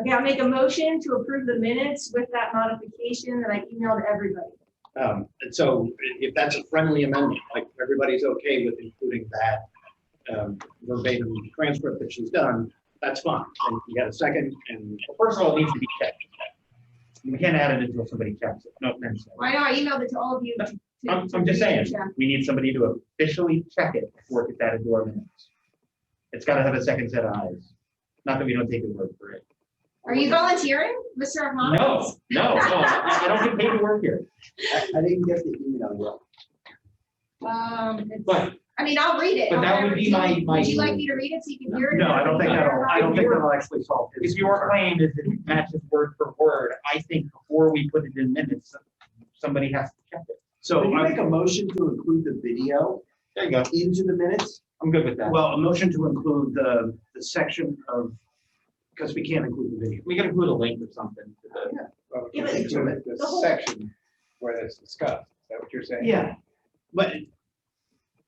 Okay, I'll make a motion to approve the minutes with that modification that I emailed everybody. And so if that's a friendly amendment, like everybody's okay with including that verbatim transcript that she's done, that's fine. And you got a second and. Well, first of all, it needs to be checked. We can't add it until somebody checks it. No offense. Well, I know, I emailed it to all of you. I'm just saying, we need somebody to officially check it before it gets added to our minutes. It's gotta have a second set of eyes. Not that we don't take the word for it. Are you volunteering, Mr. Armando? No, I don't get paid to work here. I didn't get the email But I mean, I'll read it. But that would be my- Would you like me to read it so you can hear it? No, I don't think that'll actually solve it. If your claim is that it matches word for word, I think before we put it in minutes, somebody has to check it. So Can you I make a motion to include the video There you go. into the minutes? I'm good with that. Well, a motion to include the section of, because we can't include the video. We can include a link or something. To the, Well, Yeah, we but can include the whole- section where it's discussed. Is that what you're saying? Yeah, but,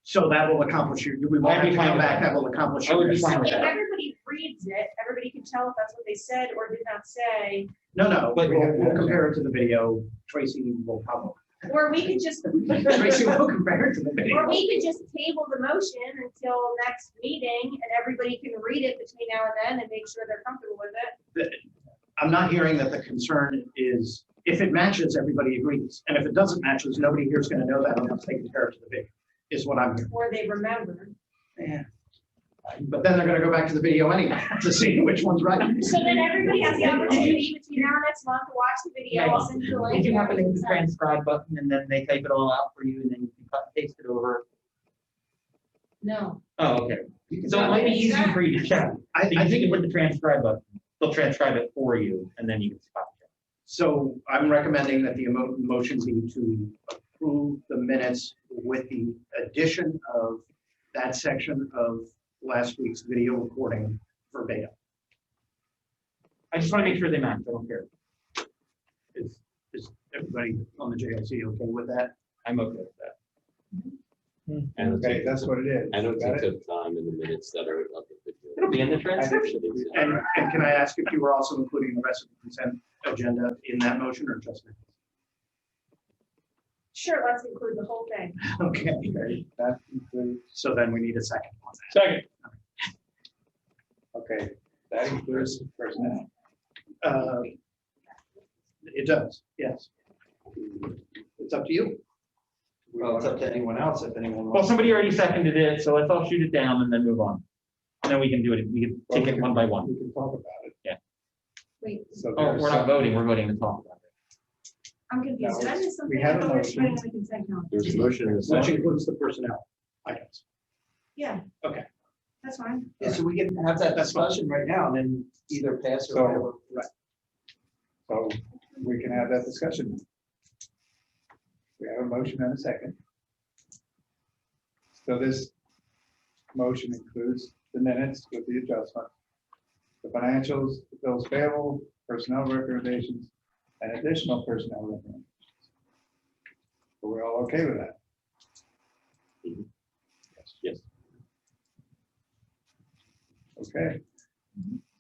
so that will accomplish your, we won't have to come back, that will accomplish I would your. be fine with If that. everybody reads it, everybody can tell if that's what they said or did not say. No, But- we'll compare it to the video. Tracy will probably, Or we could just, Tracy will compare it to the or video. we could just table the motion until next meeting and everybody can read it between now and then and make sure they're comfortable with it. I'm not hearing that the concern is, if it matches, everybody agrees. And if it doesn't match, nobody here is gonna know that unless they compare it to the video, is what I'm hearing. Or they remember. Yeah. But then they're gonna go back to the video anyway to see which one's right. So then everybody has the opportunity between now and next month to watch the video. I'll send you the link. Did you happen to hit the transcribe button and then they type it all out for you and then you can cut and paste it over? No. Oh, okay. So it might be easy for you to check. I You think can put the transcribe button. They'll transcribe it for you and then you can spot check. so. I'm recommending that the motion be to approve the minutes with the addition of that section of last week's video recording verbatim. I just want to make sure they match. I don't care. Is everybody on the JOC okay with that? I'm okay with that. And Okay, that's what it is. I don't Got take it? the time in the minutes that are of the video. It'll be in the transcription. And can I ask if you were also including the rest of the consent agenda in that motion or just minutes? Sure, let's include the whole thing. Okay, That includes, so then we need a second on that. Second. okay, that includes personnel. It does, yes. It's up to you. Well, it's up to anyone else if anyone Well, wants. somebody already seconded it, so let's all shoot it down and then move on. And then we can do it. We can take it one by one. We can talk about it. Wait, So Oh, there's we're not some- voting. We're voting to talk about it. I'm confused. Did I miss something? We have I a thought we were motion. trying to consent calendar. There's a motion and a Which second. includes the personnel items. Yeah. Okay. That's fine. Yeah, so we can have that discussion right now and then either pass So- or whatever. So we can have that discussion. We have a motion and a second. So this motion includes the minutes with the adjustment, the financials, the bills payable, personnel recommendations, and additional personnel recommendations. But we're all okay with that? Yes. Okay.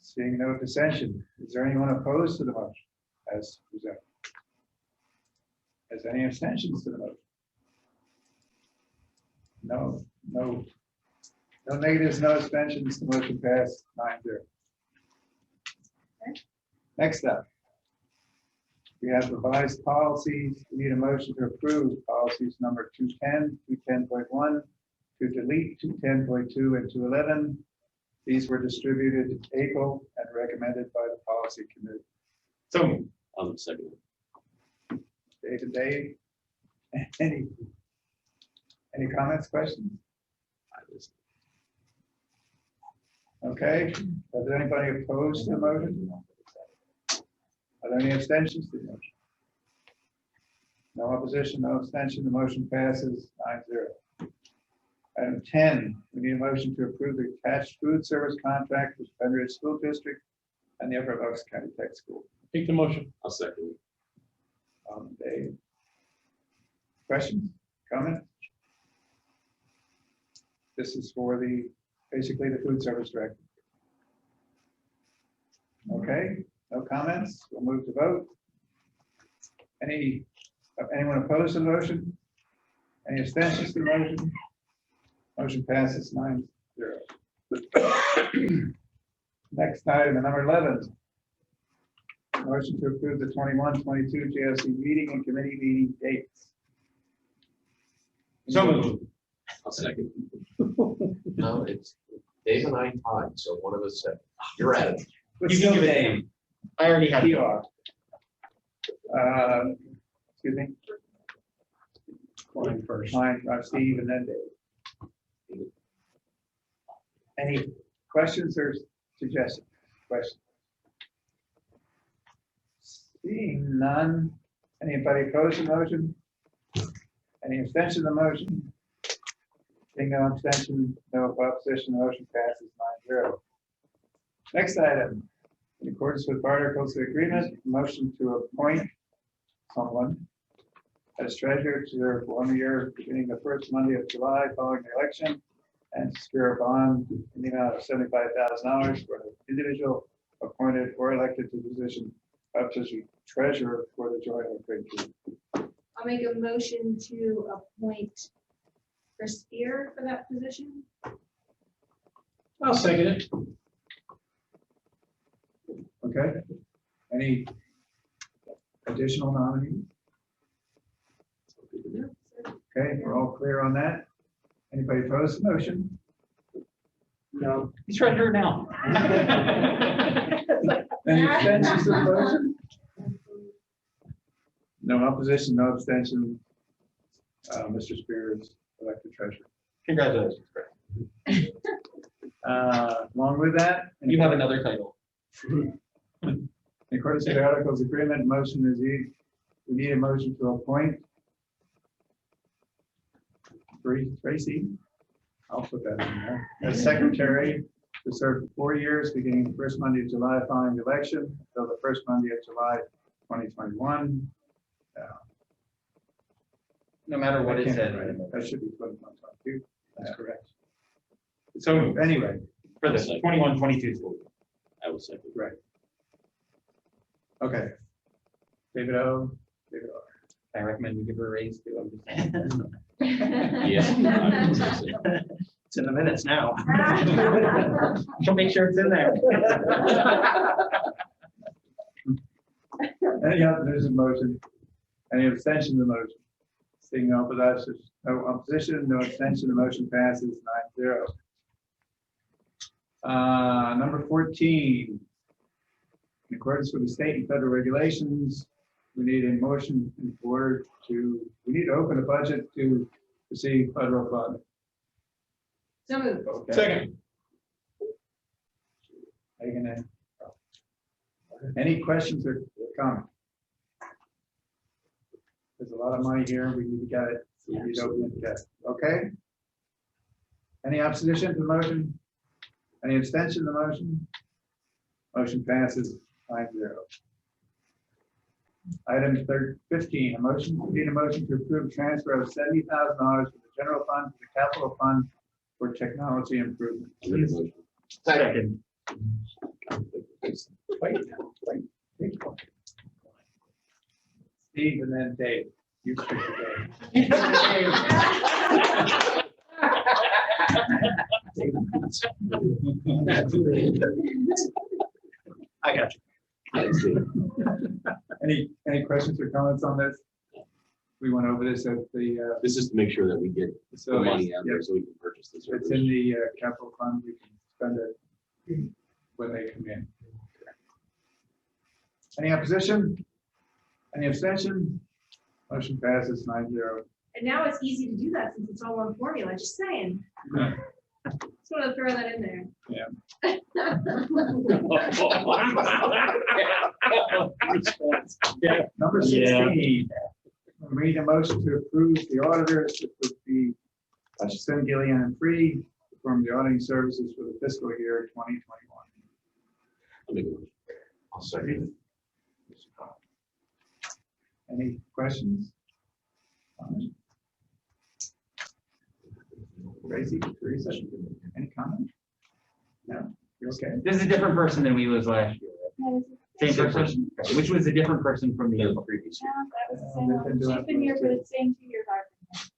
Seeing no dissension, is there anyone opposed to the motion as presented? Is there any abstentions to the motion? No negatives, no abstentions, the motion passed 9-0. Next up, we have revised policies. We need a motion to approve policies number 210, 210.1, to delete 210.2 and 211. These were distributed to April and recommended by the policy committee. So I'll second it. Dave, any comments, questions? Okay, is there anybody opposed to the motion? Are there any abstentions to the motion? No opposition, no abstention, the motion passes 9-0. Item 10, we need a motion to approve the attached food service contract with Penridge School District and the Upper Bucks County Tech School. Take the motion. I'll second it. Dave. Questions, comments? This is for basically the food service director. Okay, no comments, we'll move to vote. Anyone opposed to the motion? Any abstentions to the motion? Motion passes 9-0. Next item, number 11. Motion to approve the 21-22 JOC meeting and committee meeting dates. So moved. I'll second. No, it's Dave and I tied, so one of us said, you're at it. You can give it a name. I already have. PR. Excuse me. Mine first. Mine, Steve, and then Dave. Any questions or suggestions? Questions? Seeing none. Anybody opposed to the motion? Any abstention to the motion? Seeing no abstention, no opposition, the motion passes 9-0. Next item, in accordance with articles of agreement, motion to appoint someone as treasurer to their 1 year beginning the first Monday of July following the election, and to secure a bond in the amount of $75,000 for an individual appointed or elected to the position of treasurer for the joint operating. I'll make a motion to appoint Chris Spear for that position. I'll second it. Okay. Any additional nominees? Okay, we're all clear on that. Anybody opposed to the motion? No, he's trying to do it now. Any abstentions to the motion? No opposition, no abstention. Mr. Spear is elected treasurer. Congratulations, Chris. Along with that, You have another title. in accordance with the articles agreement, motion is we need a motion to appoint Tracy. I'll put that in there as secretary to serve for 4 years, beginning the first Monday of July following the election until the first Monday of July 2021. No matter what it said. That should be 21-22. That's correct. So Anyway, for the 21-22 school. I will second. right. Okay. David O. I recommend we give her a raise too. I'm just saying. Yeah. It's in the minutes now. She'll make sure it's in there. Any opposition motion? Any abstention to the motion? Seeing no opposition, no abstention, the motion passes 9-0. Number 14. In accordance with the state and federal regulations, we need a motion in order to, we need to open a budget to receive federal funding. So moved. Okay. Second. Are you gonna? Any questions or comments? There's a lot of money here. We need to get it. We don't get it. Okay? Any opposition to the motion? Any abstention to the motion? Motion passes 5-0. Item 15, need a motion to approve transfer of $70,000 from the general fund to the capital fund for technology improvement. Second. Wait. Steve and then Dave. You pick the I got you. Any questions or comments on this? We went over this at the. This is to make sure that we get the facilities. money out there Yep. so we can purchase this. It's in the capital fund. We can spend it when they come in. Any opposition? Any abstention? Motion passes 9-0. And now it's easy to do that since it's all one formula, just saying. Just want to throw that in there. Yeah. Number 16. We need a motion to approve the auditors, which would be Hutchison, Gillian, and Free, to perform the auditing services for the fiscal year 2021. I'll make a motion. I'll second. Any questions? Tracy, Teresa, any comment? No, you're okay. This is a different person than we was last year. Right? Same person, okay, which was a different person from the previous year. That was the same one. She's been here for the same 2 years.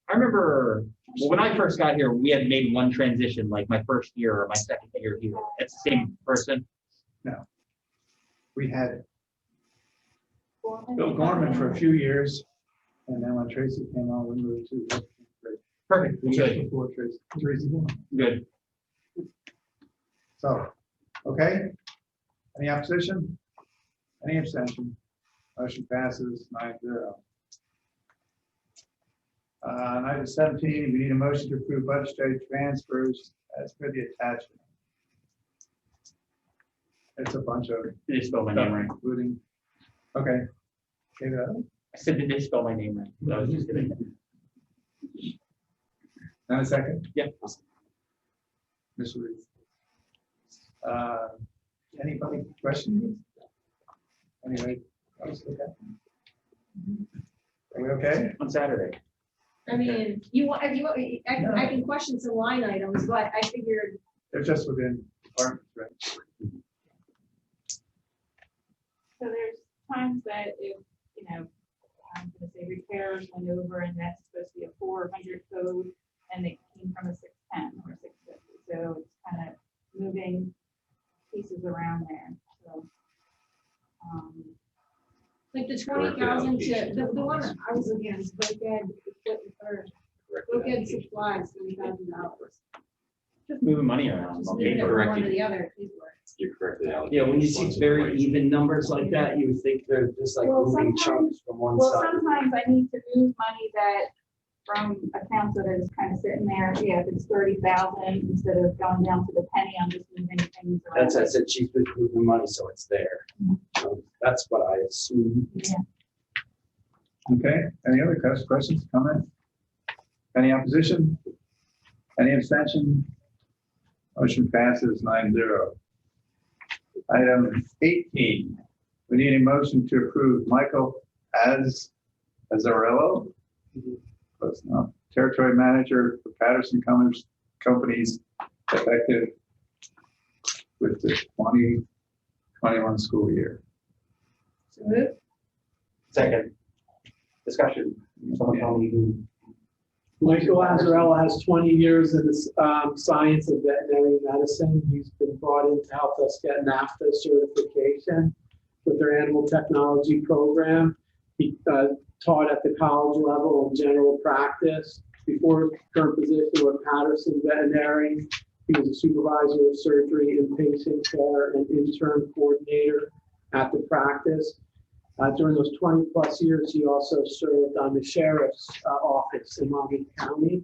I remember when I first got here, we had made one transition, like my first year or my second year here. It's the same person. No. We had Bill Gorman for a few years, and then when Tracy came on, we moved to. Perfect. Good. Before Tracy. Good. So, okay. Any opposition? Any abstention? Motion passes 9-0. Item 17, we need a motion to approve budgetary transfers as per the attachment. It's a bunch of. Did they spell my name right? Including. Okay. Okay, I said, did they spell my name right? I was just kidding. Now a second. Yeah. Ms. Ruth. Anybody questions? Anyway, let's look at. Are we okay? On Saturday. I mean, you want, if you want, I can question some line items, but I figured. They're just within departments, right? So there's times that if, you know, I'm gonna say repairs went over and that's supposed to be a 400 code and it came from a 610 or 650. So it's kind of moving pieces around there, so. Like the 20,000 to, the one that I was looking at is Booked supplies, $20,000. Just moving money around. Just moving it from one to the other. You're correct. Yeah, when you see very even numbers like that, you would think they're just like Well, moving sometimes- chunks from one Well, side. sometimes I need to move money that from accounts that is kind of sitting there. Yeah, if it's 30,000, instead of going down to the penny, I'm just moving things around. That's, I said, she's been moving money, so it's there. So that's what I assume. Yeah. Okay, any other questions, comments? Any opposition? Any abstention? Motion passes 9-0. Item 18, we need a motion to approve Michael Azzarello, close enough, Territory Manager for Patterson Companies, effective with the 2021 school year. So move. Second. Discussion. Someone tell me who. Michael Azzarello has 20 years in the science of veterinary medicine. He's been brought in to help us get NAFTA certification with their animal technology program. He taught at the college level in general practice. Before his current position with Patterson Veterinary, he was a supervisor of surgery, inpatient care, and intern coordinator at the practice. During those 20 plus years, he also served on the sheriff's office in Long County.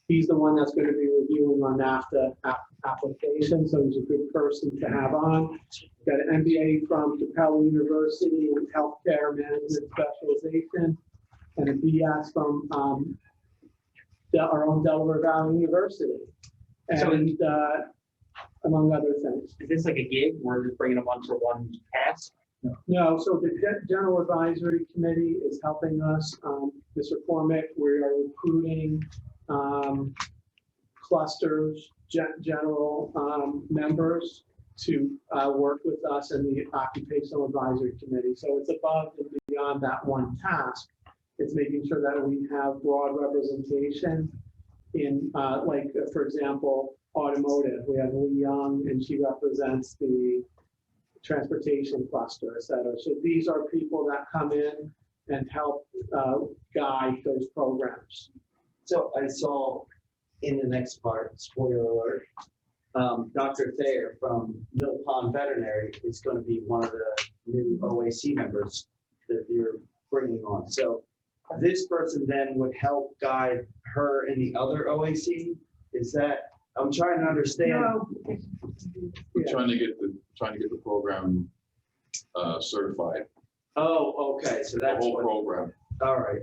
He's the one that's going to be reviewing our NAFTA application, so he's a good person to have on. Got an MBA from Capella University in healthcare management specialization, and a BS from our own Delaware Valley University. And among other things. Is this like a gig? We're just bringing them on for one task? No, so the General Advisory Committee is helping us. Mr. Formick, we are recruiting clusters, general members to work with us in the Occupational Advisory Committee. So it's above and beyond that one task. It's making sure that we have broad representation in, for example, automotive. We have Lee Young, and she represents the transportation cluster, et cetera. So these are people that come in and help guide those programs. So I saw in the next part, spoiler alert, Dr. Thayer from Mill Pond Veterinary is going to be one of the new OAC members that you're bringing on. So this person then would help guide her in the other OAC. Is that, I'm trying to understand. No. We're trying to get the program certified, Oh, okay, so the that's whole what, program. all right.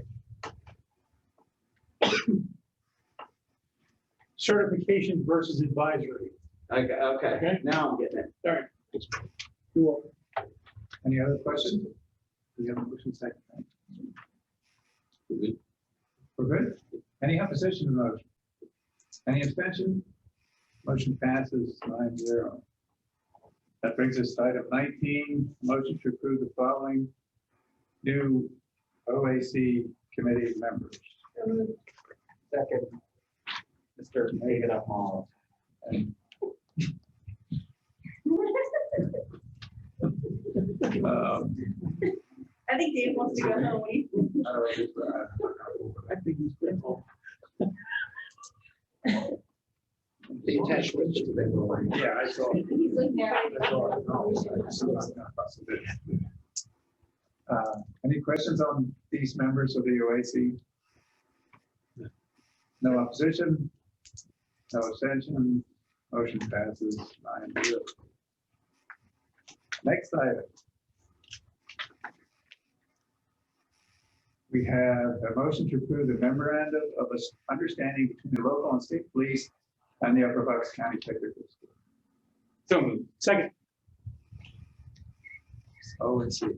Certification versus advisory. Okay, now I'm getting it. All right. You're welcome. Any other questions? We have a motion second. We're good? Any opposition to the motion? Any abstention? Motion passes 9-0. That brings us to item 19, motion to approve the following new OAC committee members. Second, Mr. David Upmall. I think Dave wants to go home. I think he's been home. The attachment. Yeah, I saw. He's looking at Any questions on these members of the OAC? No opposition? No abstention? Motion passes 9-0. Next item. We have a motion to approve the memorandum of understanding between the local and state police and the Upper Bucks County Technical School. So moved. Second. OAC.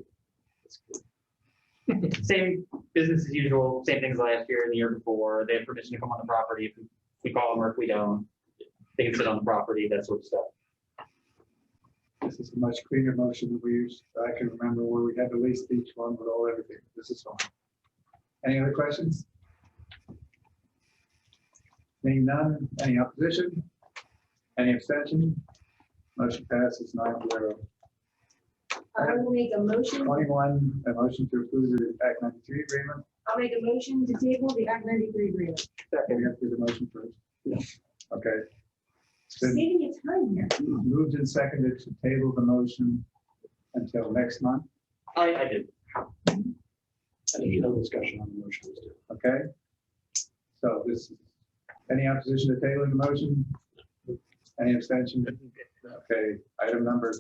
Same business as usual, same things last year and the year before. They have permission to come on the property if we call them or if we don't. They can sit on the property, that sort of stuff. This is a much cleaner motion than we used. I can remember where we had to list each one with all everything. This is fine. Any other questions? Seeing none, any opposition? Any abstention? Motion passes 9-0. I will make a motion. 21, a motion to approve the Act 93 agreement. I'll make a motion to table the Act 93 agreement. We have to do the motion first. Yeah. Okay. It's been Saving you time here. moved and seconded to table the motion until next month. I did. I think no discussion on the motion. Okay. So this, any opposition to tabling the motion? Any abstention? Okay, item number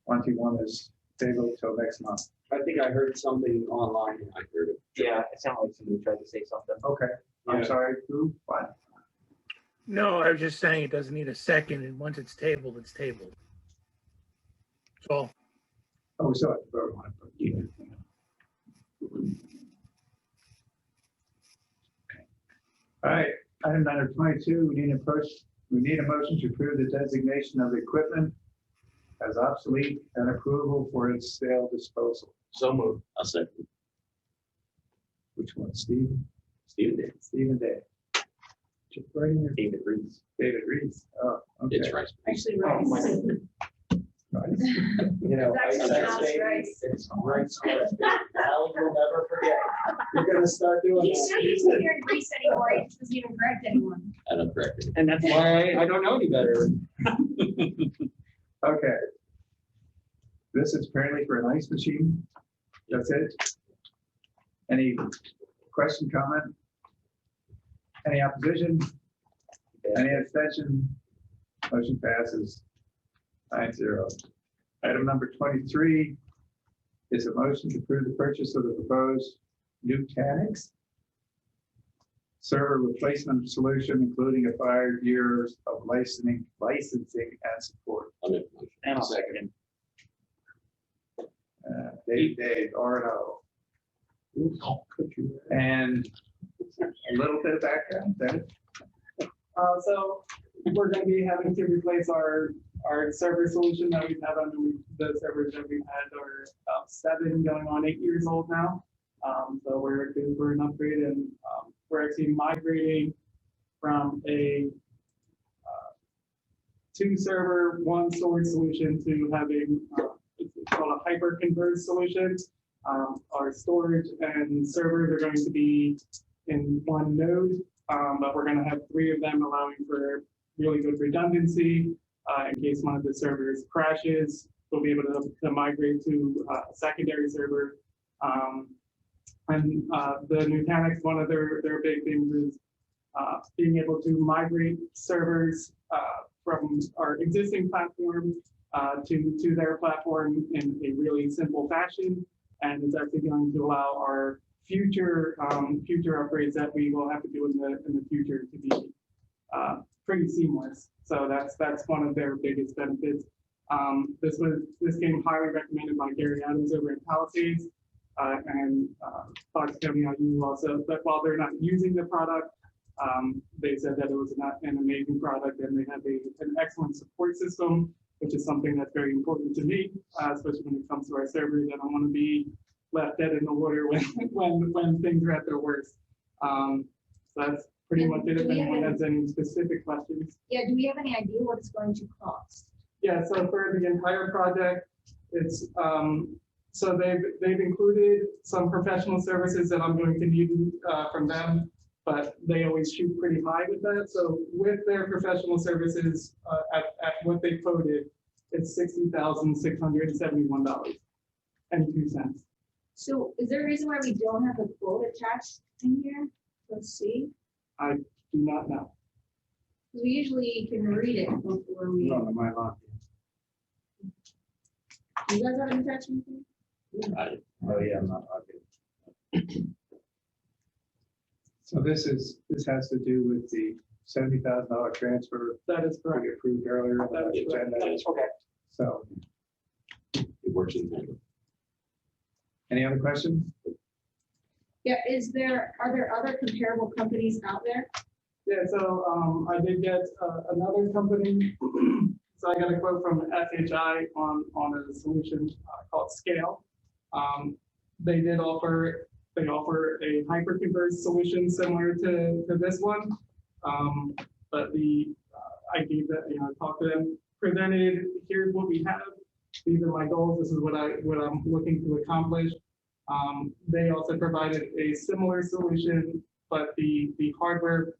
21 is tabled till next month. I think I heard something online. I heard it. Yeah, it sounded like somebody tried to say something. Okay, I'm sorry, who, what? No, I was just saying it doesn't need a second, and once it's tabled, it's tabled. That's all. Oh, we still have to vote on it. But yeah. All right, item number 22, we need a motion to approve the designation of equipment as obsolete and approval for its sale disposal. So moved. I'll second. Which one, Steve? Stephen did. Stephen Day. Just writing your David Reese. David Reese. Oh, okay. It's right. Actually, Oh, right. Right. You know, It's actually pronounced baby, rice. it's right. Now you'll never forget. You're gonna start doing He's not used to hearing Greece anymore. He doesn't even correct anyone. I don't correct it. And that's why I don't know any better. Okay. This is apparently for an ice machine. That's it. Any question, comment? Any opposition? Any abstention? Motion passes 9-0. Item number 23, is a motion to approve the purchase of the proposed Nutanix server replacement solution, including a 5 years of licensing and support. I'll make the motion. And I'll second. Dave, R&O. And a little bit of background, Dennis. So we're gonna be having to replace our server solution that we've had under the servers that we've had are about 7 going on 8 years old now. So we're due for an upgrade and we're actually migrating from a 2 server, 1 storage solution to having it's called a hyper converged solution. Our storage and servers are going to be in 1 node, but we're going to have 3 of them, allowing for really good redundancy. In case one of the servers crashes, we'll be able to migrate to a secondary server. The Nutanix, one of their big things is being able to migrate servers from our existing platform to their platform in a really simple fashion. And it's actually going to allow our future upgrades that we will have to do in the future to be pretty seamless. So that's one of their biggest benefits. This came highly recommended by Gary Adams over at Palisades and Fox County IU also. But while they're not using the product, they said that it was an amazing product, and they have an excellent support system, which is something that's very important to me, especially when it comes to our servers. I don't want to be left dead in the water when things are at their worst. So that's pretty much it. If anyone has any specific questions. Yeah, do we have any idea what it's going to cost? Yeah, so for the entire project, it's so they've included some professional services that I'm going to need from them, but they always shoot pretty high with that. So with their professional services at what they quoted, it's $60,671.02. So is there a reason why we don't have a quote attached in here? Let's see. I do not know. We usually can read it before we. No, my lot. You guys have an attachment here? Oh, yeah, I'm not. So this has to do with the $70,000 transfer. That is correct. We approved earlier. on the agenda. Okay. So, It works in tandem. any other questions? Yeah, are there other comparable companies out there? Yeah, so I did get another company. So I got a quote from SHI on a solution called Scale. They offer a hyperconverged solution similar to this one. But I gave that, I talked to them, presented, here's what we have. These are my goals. This is what I'm looking to accomplish. They also provided a similar solution, but the hardware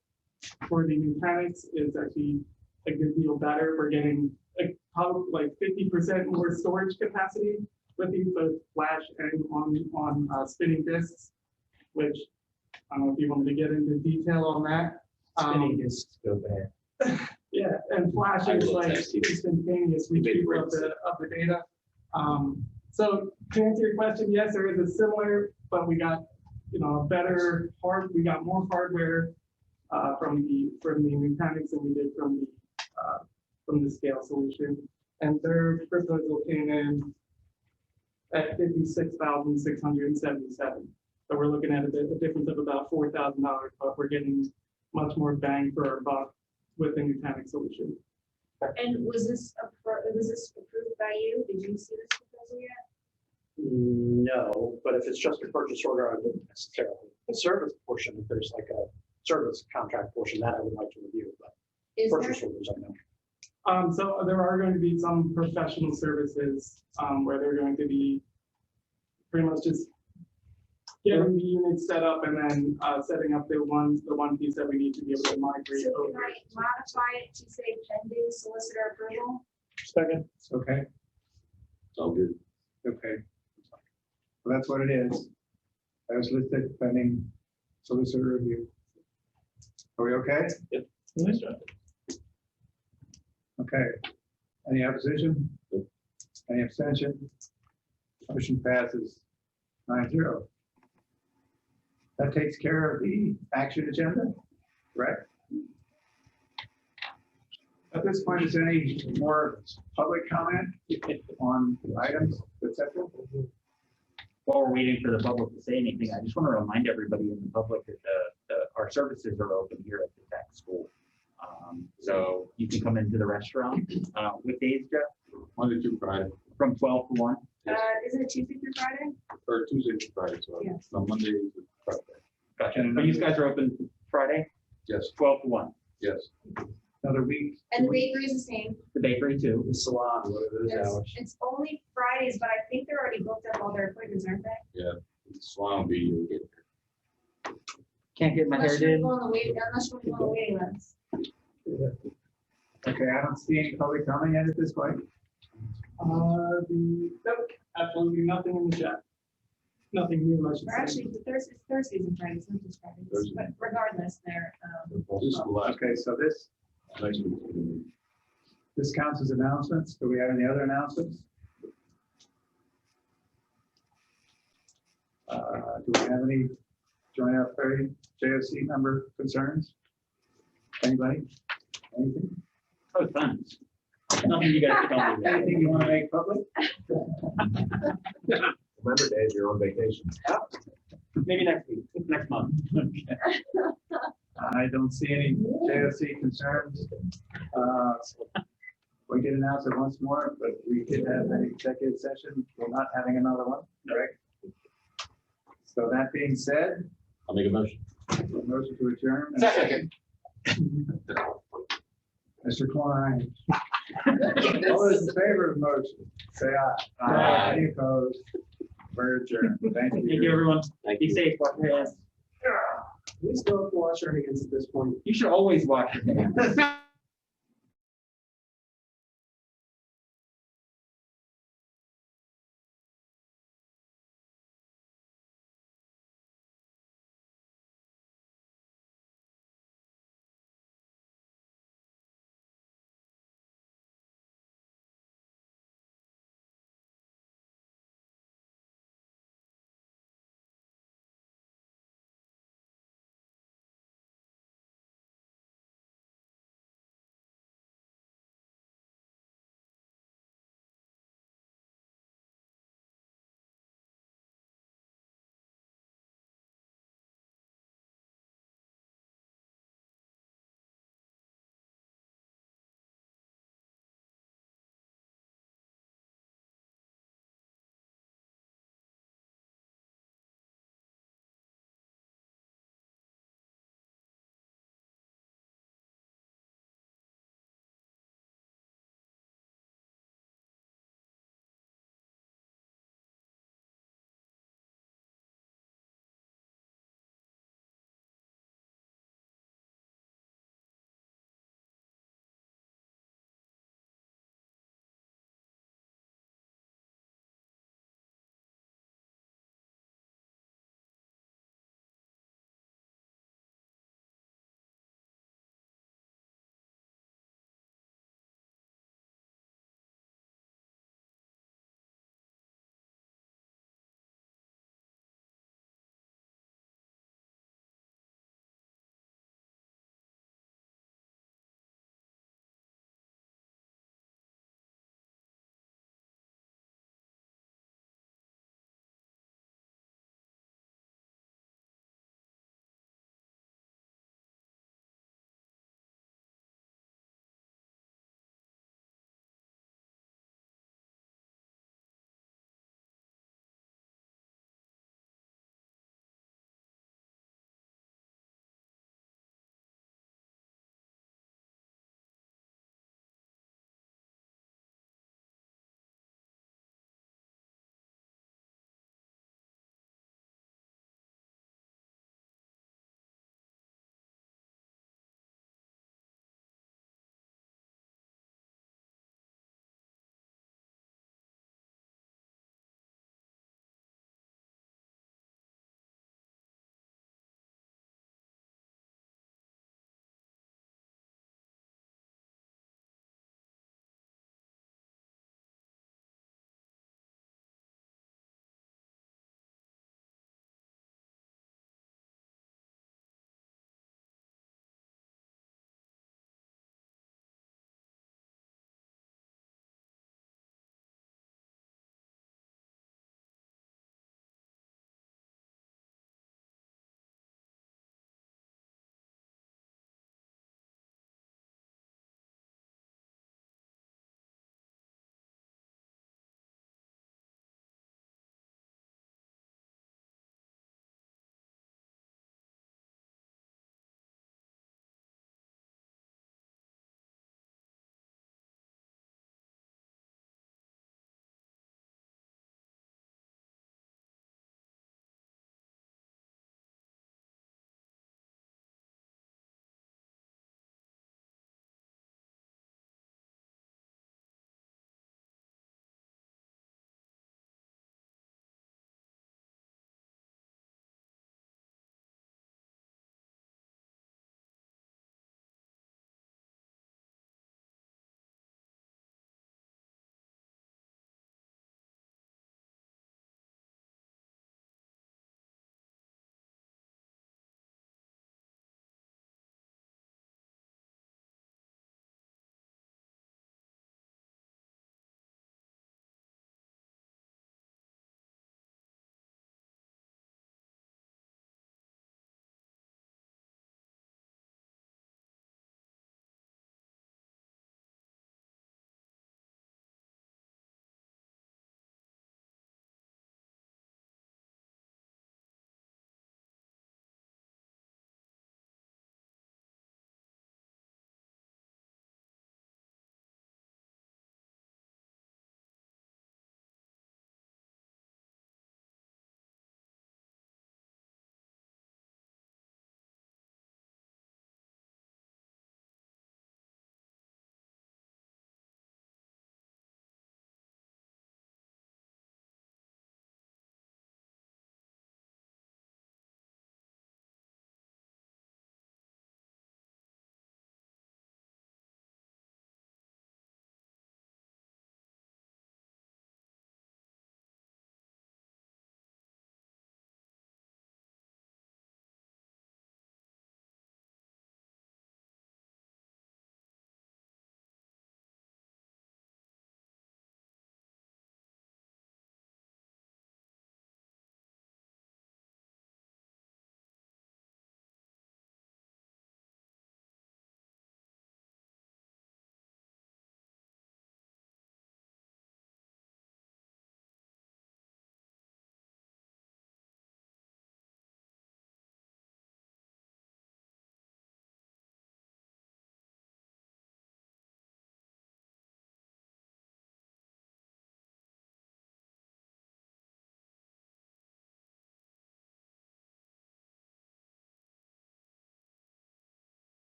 for the Nutanix is actually a good deal better. We're getting probably like 50% more storage capacity with these, both flash and on spinning disks, which I don't know if you want me to get into detail on that. Spinning disks go bad. Yeah, and flash is like instantaneous retrieval of the data. So to answer your question, yes, there is a similar, but we got we got more hardware from the Nutanix than we did from the Scale solution, and their proposal came in at $56,677. So we're looking at a difference of about $4,000, but we're getting much more bang for our buck with the Nutanix solution. And was this approved by you? Did you see this proposal yet? No, but if it's just a purchase order, I wouldn't necessarily. The service portion, if there's like a service contract portion, that I would like to review, but Is purchase there, orders, I know. So there are going to be some professional services where they're going to be pretty much just getting the unit set up and then setting up the one piece that we need to be able to migrate so over. can I modify it to say pending solicitor approval? Second. Okay, It's all good. okay. Well, that's what it is. As listed, pending solicitor review. Are we okay? Yep. Nice job. Okay. Any opposition? Any abstention? Motion passes 9-0. That takes care of the action agenda, correct? At this point, is there any more public comment on items, et cetera? While we're waiting for the public to say anything, I just want to remind everybody in the public that our services are open here at the tech school. So you can come into the restaurant with days, Jeff? Monday through Friday, From 12 to 1. Isn't it Tuesday through Friday? or Tuesday to Friday, so Yes. from Monday to Friday. Gotcha. But you guys are open Friday, Yes, 12 to 1. yes. Another week? And the bakery is the same. The bakery too. The salon, whatever those It's, hours. it's only Fridays, but I think they're already booked up all their appointments, aren't they? Yeah, Salon will be, you'll get Can't get my hair Unless you did. go on the wait, unless you go on the waiting list. Okay, I don't see any public comment yet at this point. Nope, absolutely nothing in the chat. Nothing new, I should Or say. actually, Thursdays and Fridays, not just Fridays, Thursday. but regardless, they're, Just the last- Okay, so this next week. counts as announcements. Do we have any other announcements? Do we have any joint operating JOC member concerns? Anybody? Anything? Oh, tons. Nothing you guys can help me with. Anything you want to make public? Remember, Dave, you're on vacation. Maybe next week, next month. I don't see any JOC concerns. We did announce it once more, but we did have an executive session. We're not having another one, correct? So that being said, I'll make a motion. motion to adjourn. Second. Mr. Klein. All those in favor of the motion, say aye. Aye. Any opposed? We're adjourned. Thank you. Thank you, everyone. Be safe. Wash your hands. We still have to wash our hands at this point. You should always wash your hands.